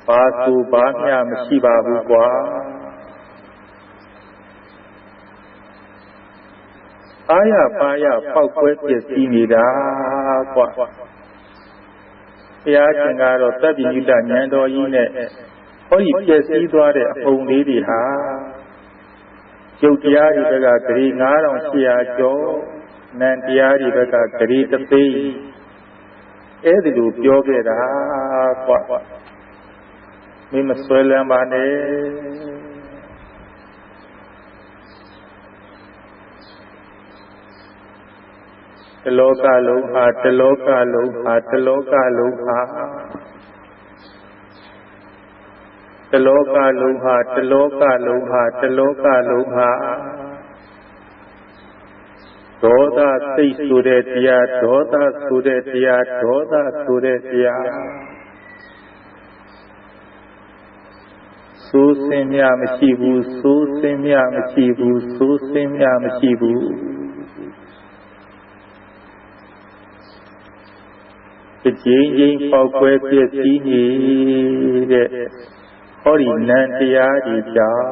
ဘာသူဘာမျှမရှိပါဘူးကွာအာရပါရပေါက်ကွဲပြည့်စည်နေတာကွာဘုရားရှင်ကတော့သဗ္ဗညုတဉာဏ်တော်ကြီးနဲ့ဟောဒီပြည့်စည်သွားတဲ့အပုံလေးတွေဟာယုတ်တရားတွေဘက်ကဂရီ9800ကျော်နံတရားတွေဘက်ကဂရီ3သိန်းအဲ့ဒီလိုပြောခဲ့တာကွာမင်းမဆွဲလန်းပါနဲ့တလောကလုံးဟာတလောကလုံးဟာတလောကလုံးဟာတလောကလုံးဟာတလောကလုံးဟာတလောကလုံးဟာဒေါသစိတ်ဆိုတဲ့တရားဒေါသဆိုတဲ့တရားဒေါသဆိုတဲ့တရားစိုးစင်းမြမရှိဘူးစိုးစင်းမြမရှိဘူးစိုးစင်းမြမရှိဘူးတစ်ချိန်ချင်းပေါက်ကွဲပြည့်စည်နေတဲ့ဟောဒီနံတရားတွေကြောင့်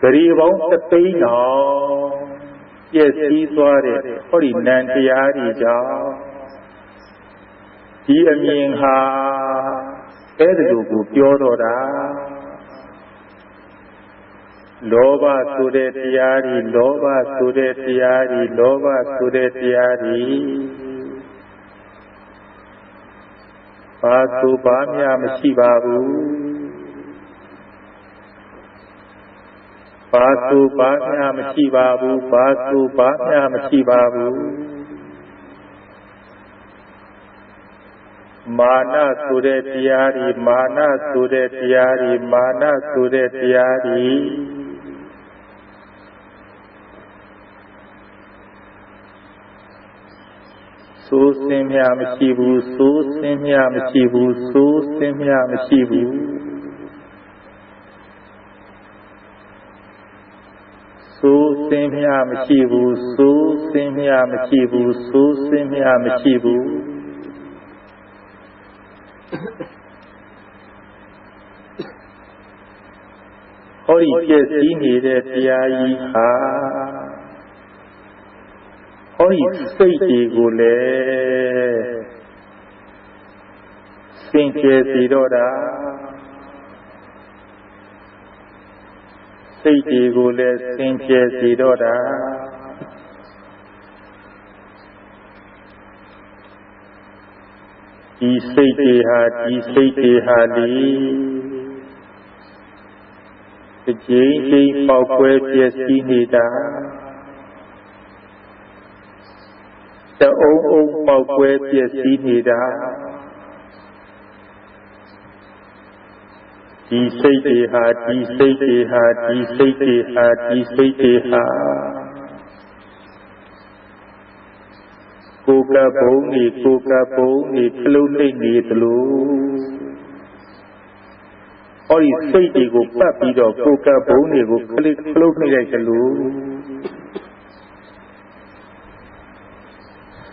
ဂရီပေါင်း3သိန်းတော်ပြည့်စည်သွားတဲ့ဟောဒီနံတရားတွေကြောင့်ဒီအမြင်ဟာအဲ့ဒီလိုကိုပြောတော့တာလောဘဆိုတဲ့တရားတွေလောဘဆိုတဲ့တရားတွေလောဘဆိုတဲ့တရားတွေဘာသူဘာမျှမရှိပါဘူးဘာသူဘာမျှမရှိပါဘူးဘာသူဘာမျှမရှိပါဘူးမာနဆိုတဲ့တရားတွေမာနဆိုတဲ့တရားတွေမာနဆိုတဲ့တရားတွေစိုးစင်းမြမရှိဘူးစိုးစင်းမြမရှိဘူးစိုးစင်းမြမရှိဘူးစိုးစင်းမြမရှိဘူးစိုးစင်းမြမရှိဘူးစိုးစင်းမြမရှိဘူးဟောဒီပြည့်စည်နေတဲ့တရားကြီးဟာဟောဒီစိတ်တွေကိုလည်းစင်ကြယ်စေတော့တာစိတ်တွေကိုလည်းစင်ကြယ်စေတော့တာဒီစိတ်တွေဟာလေတစ်ချိန်ချိန်ပေါက်ကွဲပြည့်စည်နေတာ တအုံအုံပေါက်ကွဲပြည့်စည်နေတာဒီစိတ်တွေဟာဒီစိတ်တွေဟာဒီစိတ်တွေဟာဒီစိတ်တွေဟာကိုယ်ကဘုံနေကိုယ်ကဘုံနေခလုံးနှိမ့်နေသလိုဟောဒီစိတ်တွေကိုပတ်ပြီးတော့ကိုယ်ကဘုံတွေကိုခလုံးနှိမ့်လိုက်သလို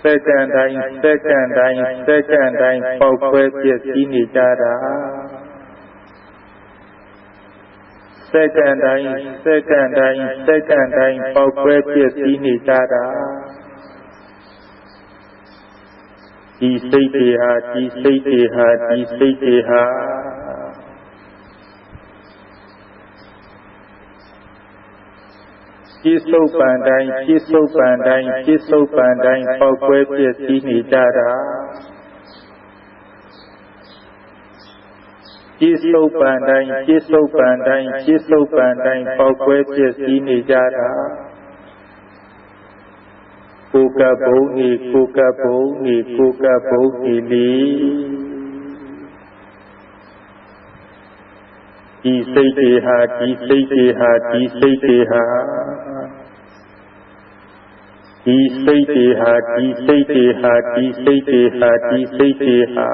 စက္ကန့်တိုင်းစက္ကန့်တိုင်းစက္ကန့်တိုင်းပေါက်ခွဲပြည့်စည်နေကြတာစက္ကန့်တိုင်းစက္ကန့်တိုင်းစက္ကန့်တိုင်းပေါက်ခွဲပြည့်စည်နေကြတာဒီစိတ်တွေဟာဒီစိတ်တွေဟာဒီစိတ်တွေဟာပြစ္ဆုတ်ပန်တိုင်းပြစ္ဆုတ်ပန်တိုင်းပြစ္ဆုတ်ပန်တိုင်းပေါက်ကွဲပြည့်စည်နေကြတာပြစ္ဆုတ်ပန်တိုင်းပြစ္ဆုတ်ပန်တိုင်းပြစ္ဆုတ်ပန်တိုင်းပေါက်ကွဲပြည့်စည်နေကြတာကိုယ်ကဘုံနေကိုယ်ကဘုံနေကိုယ်ကဘုံနေလေဒီစိတ်တွေဟာဒီစိတ်တွေဟာဒီစိတ်တွေဟာဒီစိတ်တွေဟာဒီစိတ်တွေဟာဒီစိတ်တွေဟာဒီစိတ်တွေဟာ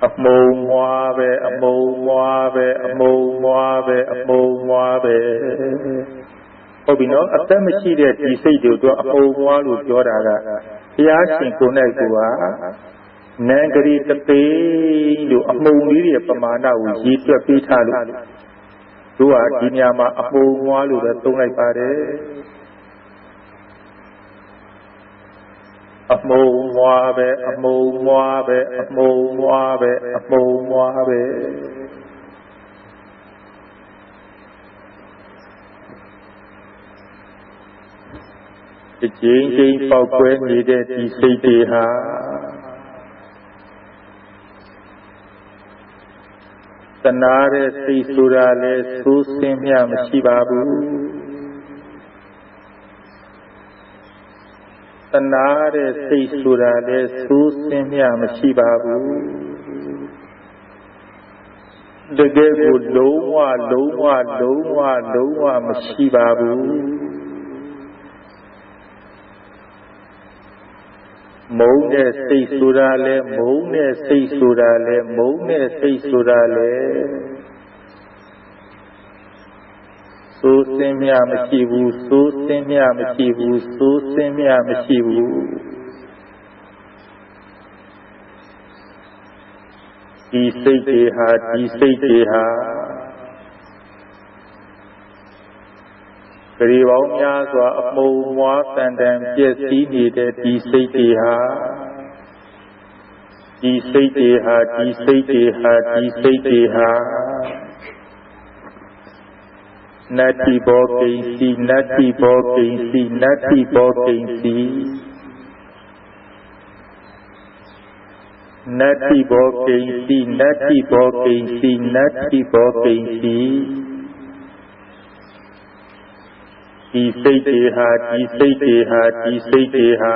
အမုံမွားပဲအမုံမွားပဲအမုံမွားပဲအမုံမွားပဲဟုတ်ပြီနော်အသက်မရှိတဲ့ဒီစိတ်တို့အမုံမွားလို့ပြောတာကဘုရားရှင်ကိုယ်၌ကိုယ်ဟာနံဂရီတသိလို့အမုံလေးတွေပမာဏကိုရည်တွက်ပေးထားလို့တို့ဟာဒီနေရာမှာအမုံမွားလို့ပဲသုံးလိုက်ပါတယ်အမုံမွားပဲအမုံမွားပဲအမုံမွားပဲအမုံမွားပဲဒီချင်းချင်းပေါက်ကွဲနေတဲ့ဒီစိတ်တွေဟာတဏှာတဲ့စိတ်ဆိုတာလဲဆိုးစင်းမြမရှိပါဘူးတဏှာတဲ့စိတ်ဆိုတာလဲဆိုးစင်းမြမရှိပါဘူးတကယ်ကိုလုံးဝမရှိပါဘူးမုန်းတဲ့စိတ်ဆိုတာလဲမုန်းတဲ့စိတ်ဆိုတာလဲမုန်းတဲ့စိတ်ဆိုတာလဲစိုးစင်းမြမရှိဘူးစိုးစင်းမြမရှိဘူးစိုးစင်းမြမရှိဘူးဒီစိတ်တွေဟာဒီစိတ်တွေဟာဂရီပေါင်းများစွာအမုံမွားတန်တန်ပြည့်စည်နေတဲ့ဒီစိတ်တွေဟာဒီစိတ်တွေဟာဒီစိတ်တွေဟာဒီစိတ်တွေဟာနတ္တိဘောကိဉ္စီနတ္တိဘောကိဉ္စီနတ္တိဘောကိဉ္စီနတ္တိဘောကိဉ္စီနတ္တိဘောကိဉ္စီနတ္တိဘောကိဉ္စီဒီစိတ်တွေဟာဒီစိတ်တွေဟာဒီစိတ်တွေဟာ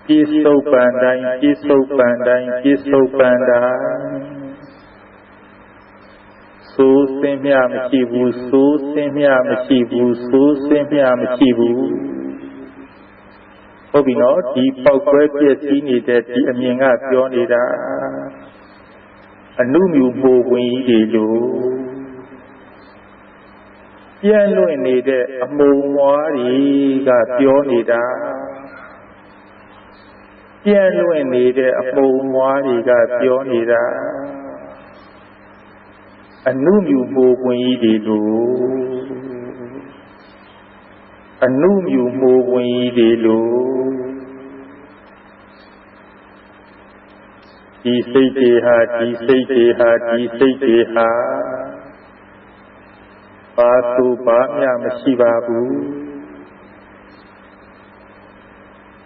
ပြစ္ဆုတ်ပန်တိုင်းပြစ္ဆုတ်ပန်တိုင်းပြစ္ဆုတ်ပန်တိုင်းစိုးစင်းမြမရှိဘူးစိုးစင်းမြမရှိဘူးစိုးစင်းမြမရှိဘူးဟုတ်ပြီနော်ဒီပေါက်ကွဲပြည့်စည်နေတဲ့ဒီအမြင်ကပြောနေတာအနုမြူပိုဝင်ကြီးတွေလို့ပြန့်လွင့်နေတဲ့အမုံမွားတွေကပြောနေတာပြန့်လွင့်နေတဲ့အမုံမွားတွေကပြောနေတာအနုမြူမိုးဝင်ကြီးတွေလို့အနုမြူမိုးဝင်ကြီးတွေလို့ဒီစိတ်တွေဟာဒီစိတ်တွေဟာဒီစိတ်တွေဟာဘာသူဘာမျှမရှိပါဘူး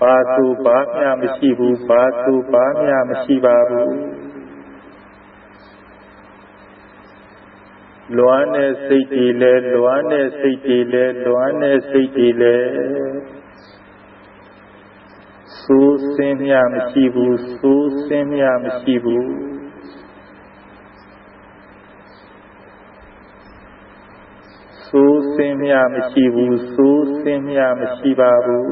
ဘာသူဘာမျှမရှိဘူးဘာသူဘာမျှမရှိပါဘူး လွမ်းတဲ့စိတ်တွေလဲလွမ်းတဲ့စိတ်တွေလဲလွမ်းတဲ့စိတ်တွေလဲဆိုးစင်းမြမရှိဘူးဆိုးစင်းမြမရှိဘူးဆိုးစင်းမြမရှိဘူးဆိုးစင်းမြမရှိပါဘူး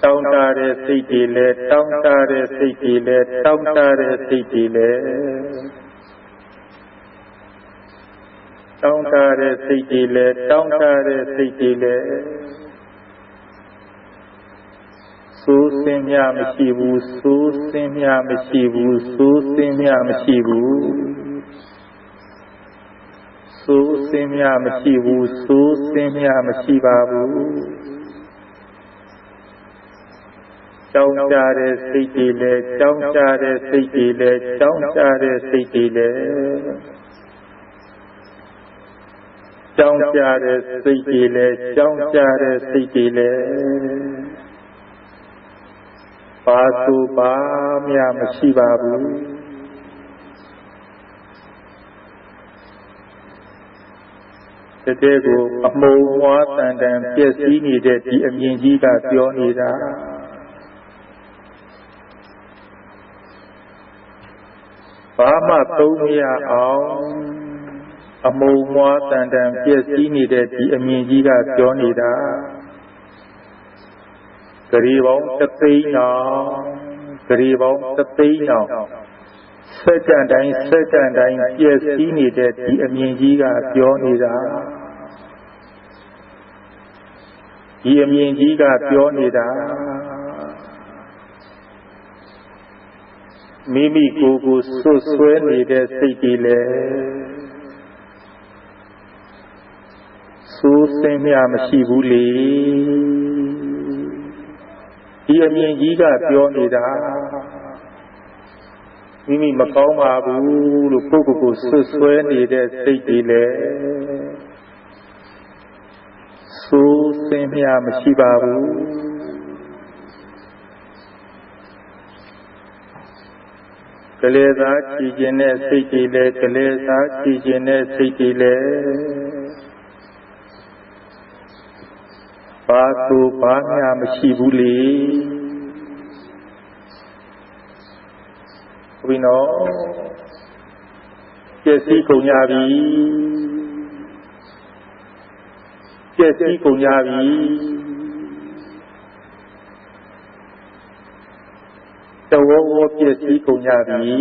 တောင်းတတဲ့စိတ်တွေလဲတောင်းတတဲ့စိတ်တွေလဲတောင်းတတဲ့စိတ်တွေလဲတောင်းတတဲ့စိတ်တွေလဲတောင်းတတဲ့စိတ်တွေလဲဆိုးစင်းမြမရှိဘူးဆိုးစင်းမြမရှိဘူးဆိုးစင်းမြမရှိဘူးဆိုးစင်းမြမရှိဘူးဆိုးစင်းမြမရှိပါဘူးကြောင်းကြတဲ့စိတ်တွေလဲကြောင်းကြတဲ့စိတ်တွေလဲကြောင်းကြတဲ့စိတ်တွေလဲကြောင်းကြတဲ့စိတ်တွေလဲကြောင်းကြတဲ့စိတ်တွေလဲပါသူပါမြမရှိပါဘူးတကယ်ကိုအမုံမွားတန်တန်ပြည့်စည်နေတဲ့ဒီအမြင်ကြီးကပြောနေတာဘာမှသုံးမရအောင်အမုံမွားတန်တန်ပြည့်စည်နေတဲ့ဒီအမြင်ကြီးကပြောနေတာဂရီပေါင်းသသိန်းအောင်ဂရီပေါင်းသသိန်းအောင်စက္ကန့်တိုင်းစက္ကန့်တိုင်းပြည့်စည်နေတဲ့ဒီအမြင်ကြီးကပြောနေတာဒီအမြင်ကြီးကပြောနေတာမိမိကိုယ်ကိုဆွတ်ဆွဲနေတဲ့စိတ်တွေလဲဆိုးစင်းမြမရှိဘူးလေဒီအမြင်ကြီးကပြောနေတာမိမိမကောင်းပါဘူးလို့ကိုယ့်ကိုယ်ကိုဆွတ်ဆွဲနေတဲ့စိတ်တွေလဲဆိုးစင်းမြမရှိပါဘူးကလေးသားချီခြင်းတဲ့စိတ်တွေလဲကလေးသားချီခြင်းတဲ့စိတ်တွေလဲဘာသူဘာမျှမရှိဘူးလေဘုရားနော်ကျက်စီးကုန်ကြပြီကျက်စီးကုန်ကြပြီတဝဝပြည့်စည်ကုန်ကြပြီ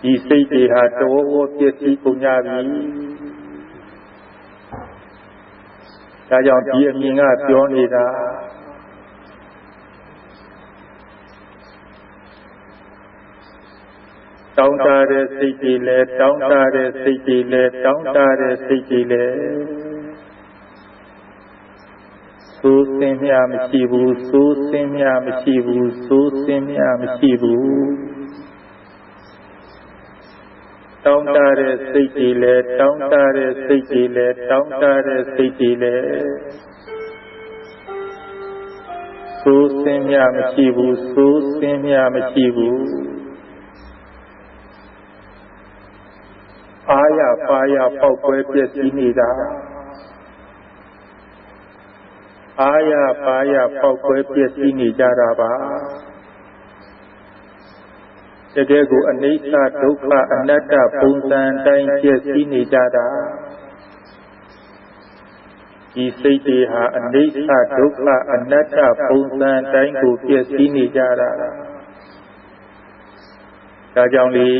ဒီစိတ်တွေဟာတဝဝပြည့်စည်ကုန်ကြပြီဒါကြောင့်ဒီအမြင်ကပြောနေတာတောင်းတတဲ့စိတ်တွေလဲတောင်းတတဲ့စိတ်တွေလဲတောင်းတတဲ့စိတ်တွေလဲဆိုးစင်းမြမရှိဘူးဆိုးစင်းမြမရှိဘူးဆိုးစင်းမြမရှိဘူးတောင်းတတဲ့စိတ်တွေလဲတောင်းတတဲ့စိတ်တွေလဲတောင်းတတဲ့စိတ်တွေလဲဆိုးစင်းမြမရှိဘူးဆိုးစင်းမြမရှိဘူးအာရပါရပေါက်ပွဲပြည့်စည်နေတာအာရပါရပေါက်ပွဲပြည့်စည်နေကြတာပါတကယ်ကိုအနိစ္စဒုက္ခအနတ္တပုံစံတိုင်းပြည့်စည်နေကြတာဒီစိတ်တွေဟာအနိစ္စဒုက္ခအနတ္တပုံစံတိုင်းကိုပြည့်စည်နေကြတာဒါကြောင့်လေ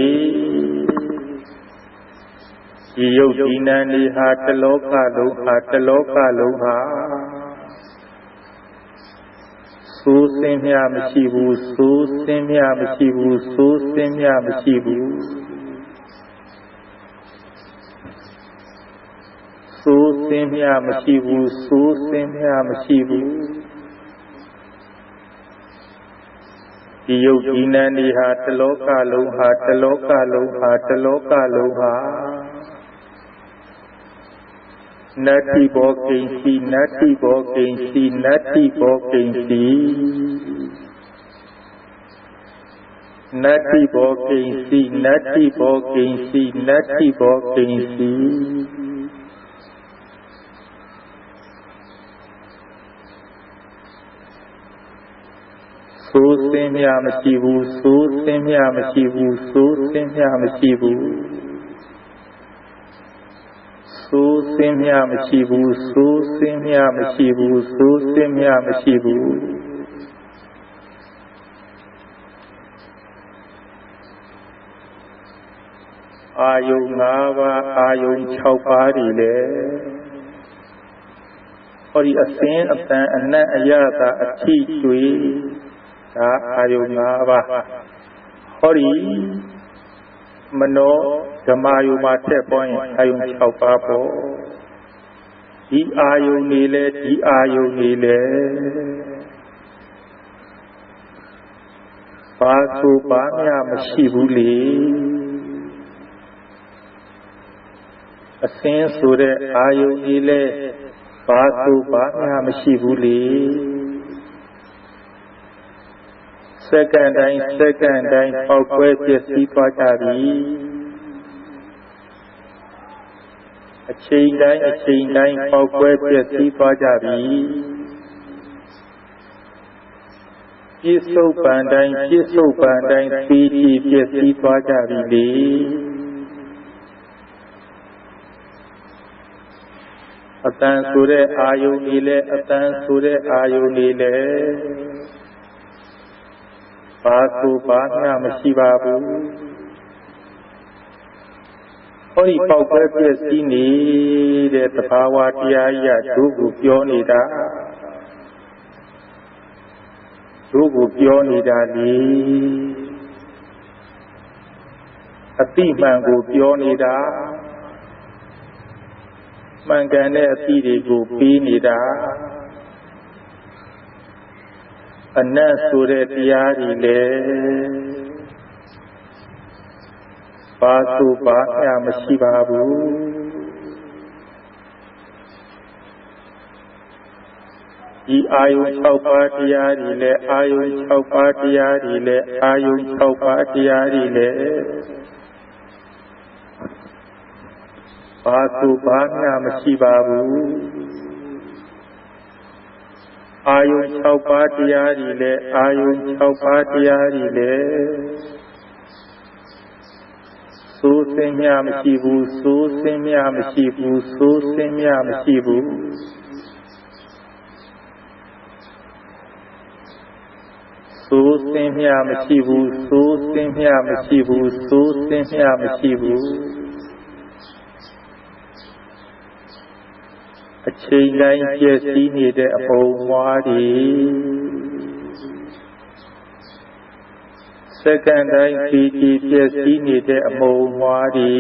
ဒီယုတ်ဒီနံဒီဟာတလောကလုံးဟာတလောကလုံးဟာဆိုးစင်းမြမရှိဘူးဆိုးစင်းမြမရှိဘူးဆိုးစင်းမြမရှိဘူးဆိုးစင်းမြမရှိဘူးဆိုးစင်းမြမရှိဘူးဒီယုတ်ဒီနံဒီဟာတလောကလုံးဟာတလောကလုံးဟာတလောကလုံးဟာနတ္တိဘောကိဉ္စီနတ္တိဘောကိဉ္စီနတ္တိဘောကိဉ္စီ Nati Bokinsi, Nati Bokinsi, Nati Bokinsi. So Simya Mashibu, So Simya Mashibu, So Simya Mashibu. So Simya Mashibu, So Simya Mashibu, So Simya Mashibu. Ayung Nava, Ayung Chaupari le. Ori Asin Atan Anna Ayata Achi Chui. Ayung Nava. Ori Mano Damayu Mate Point Ayung Chaupapo. Di Ayung Nile, Di Ayung Nile. Pasu Banya Mashibuli. Asin Sure Ayung Nile. Pasu Banya Mashibuli. Second time, Pawkwe Piasi Pachari. A chain time, Pawkwe Piasi Pachari. Piso Pandai, Piti Piasi Pachari. Atan Sure Ayung Nile. Pasu Banya Mashibabu. Ori Pawkwe Piasi ni de Tapawa Tiaya Dugu Pionida. Dugu Pionida ni. Ati Mangu Pionida. Mangane Ati Digu Pinida. Anna Sure Tiyari le. Pasu Banya Mashibabu. Di Ayung Chaupatiyari le, Ayung Chaupatiyari le, Ayung Chaupatiyari le. Pasu Banya Mashibabu. Ayung Chaupatiyari le, Ayung Chaupatiyari le. So Simya Mashibu, So Simya Mashibu, So Simya Mashibu. So Simya Mashibu, So Simya Mashibu, So Simya Mashibu. A chain line Piasi ni de Apomwadi. Second time Piti Piasi ni de Apomwadi.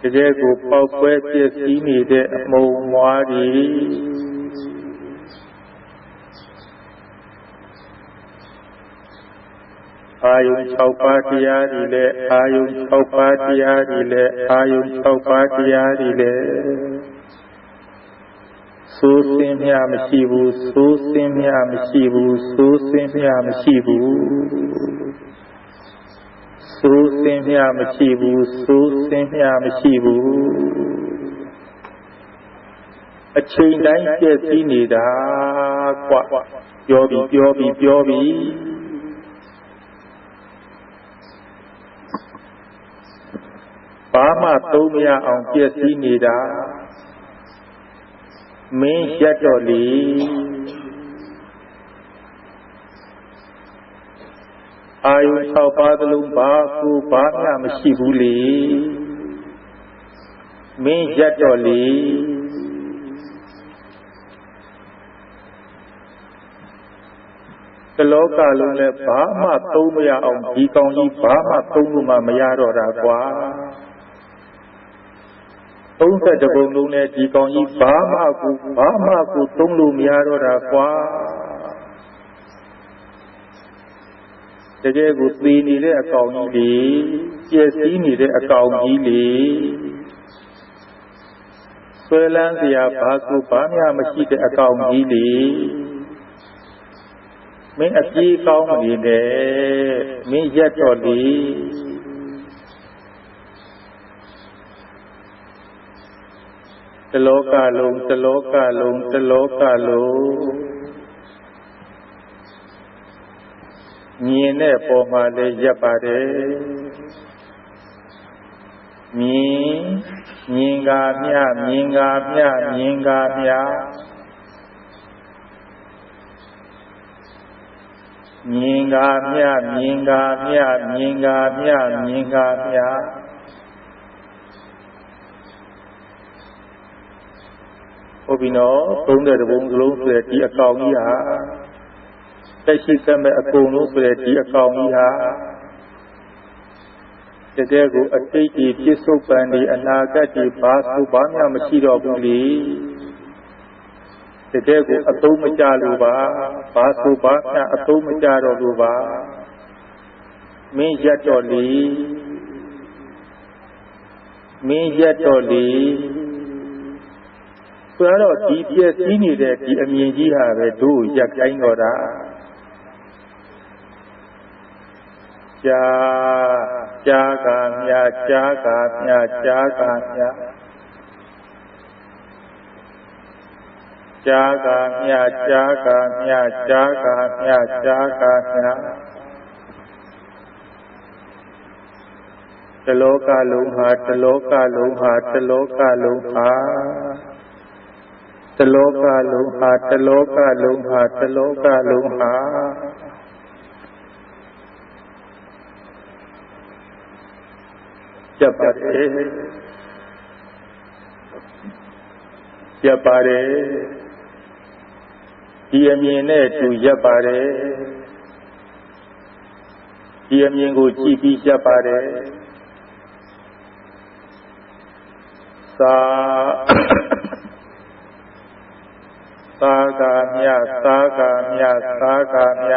Jegu Pawkwe Piasi ni de Apomwadi. Ayung Chaupatiyari le, Ayung Chaupatiyari le, Ayung Chaupatiyari le. So Simya Mashibu, So Simya Mashibu, So Simya Mashibu. So Simya Mashibu, So Simya Mashibu. A chain line Piasi ni da Kwa Pyobi. Bama Tomya on Piasi Nida Main Shatoli Ayung Chaupadalum Baku Banya Mashibuli Main Shatoli Kaloka Lule Bama Tomya on Jikong Bama Tomuma Mayaro Kwa 30 ပုံလုံးနဲ့ဒီကောင်ကြီးဘာမှကိုသုံးလို့မရတော့တာကွာတကယ်ကိုသေနေတဲ့အကောင်ကြီးလေပြည့်စည်နေတဲ့အကောင်ကြီးလေ ဆွဲလန်းစရာဘာဆိုဘာမှမရှိတဲ့အကောင်ကြီးလေမင်းအပြေးကောင်းနေတယ်မင်းရက်တော့လေတလောကလုံးတလောကလုံးတလောကလုံးမြင်တဲ့ပုံမှာလည်းရက်ပါတယ်မြင်ကားမြမြင်ကားမြမြင်ကားမြမြင်ကားမြမြင်ကားမြမြင်ကားမြမြင်ကားမြဟုတ်ပြီနော်သုံးတဲ့တပုံစလုံးဆိုတဲ့ဒီအကောင်ကြီးဟာတက်ရှိသမဲ့အကုန်လုံးဆိုတဲ့ဒီအကောင်ကြီးဟာတကယ်ကိုအတိတ်ကြီးပြစ္ဆုတ်ပံဒီအနာဂတ်ကြီးဘာဆိုဘာမှမရှိတော့ဘူးလေတကယ်ကိုအသုံးမကျလို့ပါဘာဆိုဘာမှအသုံးမကျတော့လို့ပါမင်းရက်တော့လေမင်းရက်တော့လေဆိုတော့ဒီပြည့်စည်နေတဲ့ဒီအမြင်ကြီးဟာပဲတို့ရက်ကိုင်းတော့တာကြာကမြကြာကမြကြာကမြကြာကမြကြာကမြကြာကမြကြာကမြတလောကလုံးဟာတလောကလုံးဟာတလောကလုံးဟာတလောကလုံးဟာတလောကလုံးဟာတလောကလုံးဟာရပ်ပါတယ်ရပ်ပါတယ်ဒီအမြင်နဲ့သူရပ်ပါတယ်ဒီအမြင်ကိုကြည့်ပြီးရပ်ပါတယ်သာကမြသာကမြသာကမြ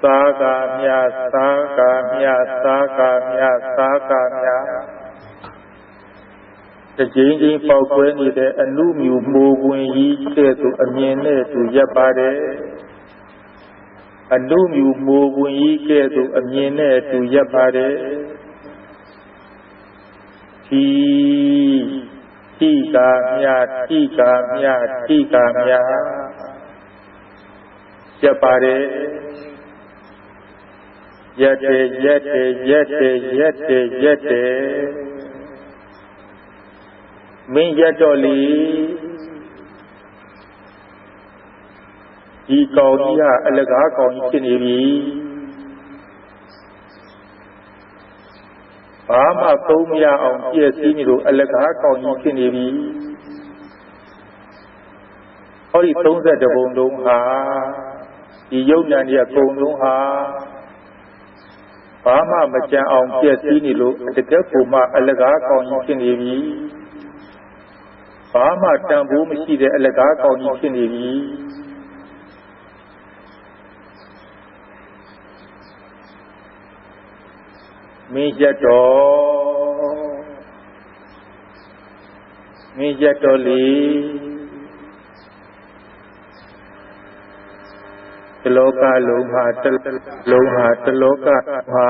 သာကမြသာကမြသာကမြသာကမြတကြိမ်ကြိမ်ပေါက်ကွဲနေတဲ့အနုမြူမိုးဝင်ကြီးကဲ့သို့အမြင်နဲ့သူရပ်ပါတယ်အနုမြူမိုးဝင်ကြီးကဲ့သို့အမြင်နဲ့သူရပ်ပါတယ်တိကာမြတိကာမြတိကာမြရပ်ပါတယ်ရက်တယ်ရက်တယ်ရက်တယ်ရက်တယ်ရက်တယ်မင်းရက်တော့လေဒီကောင်ကြီးကအလကားကောင်ကြီးဖြစ်နေပြီဘာမှသုံးမရအောင်ပြည့်စည်နေလို့အလကားကောင်ကြီးဖြစ်နေပြီဟောဒီ32ပုံလုံးဟာဒီယုတ်ဉာဏ်ကြီးအကုန်လုံးဟာဘာမှမကြံအောင်ပြည့်စည်နေလို့တကယ်ကိုမှအလကားကောင်ကြီးဖြစ်နေပြီဘာမှတန်ဖိုးမရှိတဲ့အလကားကောင်ကြီးဖြစ်နေပြီမင်းရက်တော်လေတလောကလုံးဟာတလောကဟာ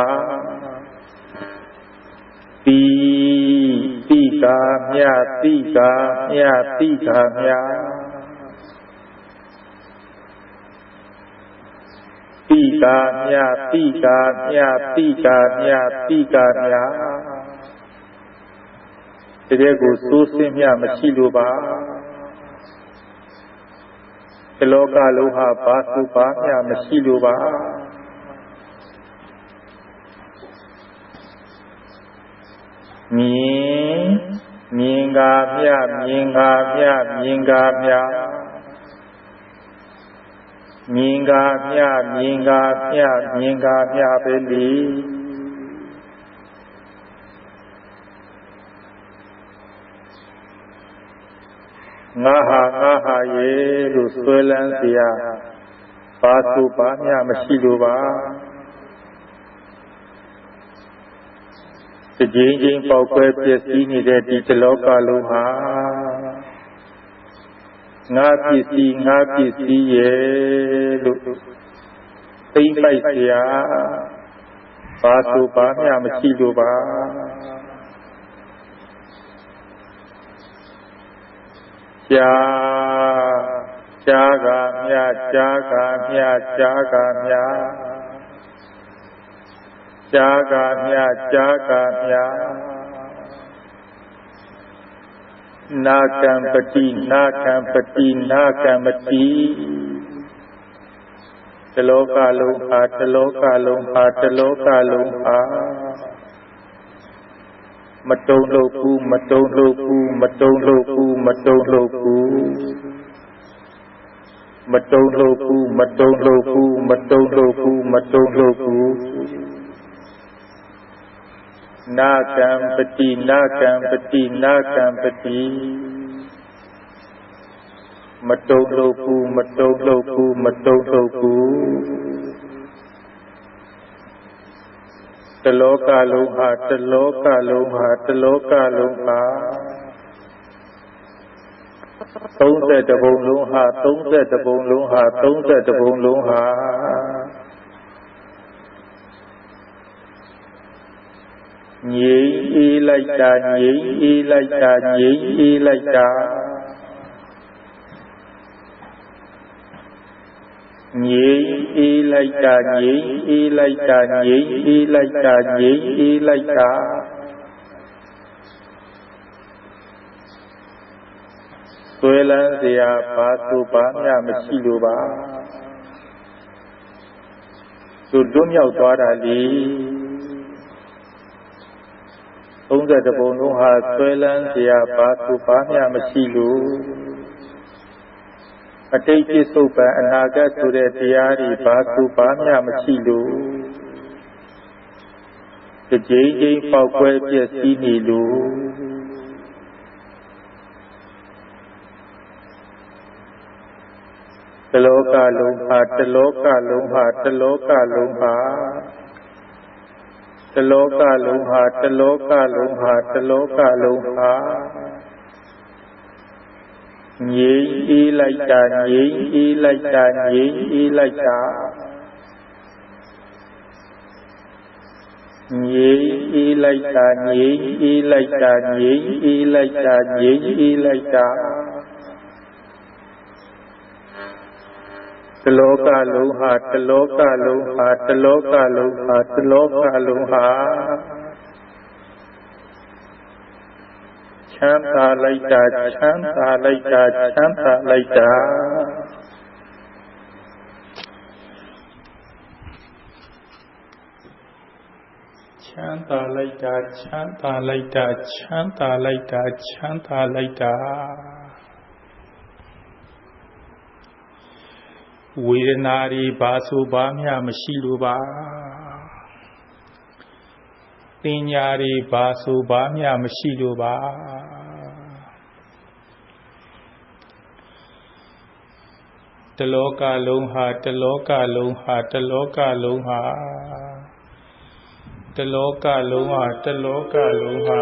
တိကာမြတိကာမြတိကာမြတိကာမြတိကာမြတိကာမြတိကာမြတကယ်ကိုစိုးစင်းမြမရှိလို့ပါတလောကလုံးဟာဘာစုဘာမြမရှိလို့ပါမြင်ကာမြမြင်ကာမြမြင်ကာမြမြင်ကာမြမြင်ကာမြမြင်ကာမြပဲလေငါဟာရေလို့ဆွဲလန်းเสียဘာစုဘာမျှမရှိလို့ပါတ ကြိမ်ကြိမ်ပေါက်ကွဲပျက်စီးနေတဲ့ဒီတလောကလုံးဟာငါပစ္စည်းရဲ့လို့သိမ့်ပိုက်เสียဘာဆိုဘာမျှမရှိလို့ပါကြာကမြကြာကမြကြာကမြကြာကမြကြာကမြနာကံပတိနာကံပတိနာကံပတိတလောကလုံးဟာတလောကလုံးဟာတလောကလုံးဟာမတုံ့လို့ဘူးမတုံ့လို့ဘူးမတုံ့လို့ဘူးမတုံ့လို့ဘူးမတုံ့လို့ဘူးမတုံ့လို့ဘူးမတုံ့လို့ဘူးမတုံ့လို့ဘူးနာကံပတိနာကံပတိနာကံပတိမတုံ့လို့ဘူးမတုံ့လို့ဘူးမတုံ့လို့ဘူးတလောကလုံးဟာတလောကလုံးဟာတလောကလုံးဟာ30ဘုံလုံးဟာ30ဘုံလုံးဟာ30ဘုံလုံးဟာငြိမ်အေးလိုက်တာငြိမ်အေးလိုက်တာငြိမ်အေးလိုက်တာငြိမ်အေးလိုက်တာငြိမ်အေးလိုက်တာငြိမ်အေးလိုက်တာငြိမ်အေးလိုက်တာဆွဲလန်းเสียဘာဆိုဘာမျှမရှိလို့ပါသူလွတ်မြောက်သွားတာလေ30ဘုံလုံးဟာဆွဲလန်းเสียဘာဆိုဘာမျှမရှိလို့အတိတ်ပြစ္ဆုတ်ပံအနာဂတ်ဆိုတဲ့တရားတွေဘာဆိုဘာမျှမရှိလို့တကြိမ်ကြိမ်ပေါက်ကွဲပျက်စီးနေလို့တလောကလုံးဟာတလောကလုံးဟာတလောကလုံးဟာတလောကလုံးဟာတလောကလုံးဟာတလောကလုံးဟာငြိမ်အေးလိုက်တာငြိမ်အေးလိုက်တာငြိမ်အေးလိုက်တာငြိမ်အေးလိုက်တာငြိမ်အေးလိုက်တာငြိမ်အေးလိုက်တာငြိမ်အေးလိုက်တာတလောကလုံးဟာတလောကလုံးဟာတလောကလုံးဟာတလောကလုံးဟာချမ်းသာလိုက်တာချမ်းသာလိုက်တာချမ်းသာလိုက်တာချမ်းသာလိုက်တာချမ်းသာလိုက်တာချမ်းသာလိုက်တာချမ်းသာလိုက်တာဝေဒနာတွေဘာဆိုဘာမျှမရှိလို့ပါပညာတွေဘာဆိုဘာမျှမရှိလို့ပါတလောကလုံးဟာတလောကလုံးဟာတလောကလုံးဟာတလောကလုံးဟာတလောကလုံးဟာ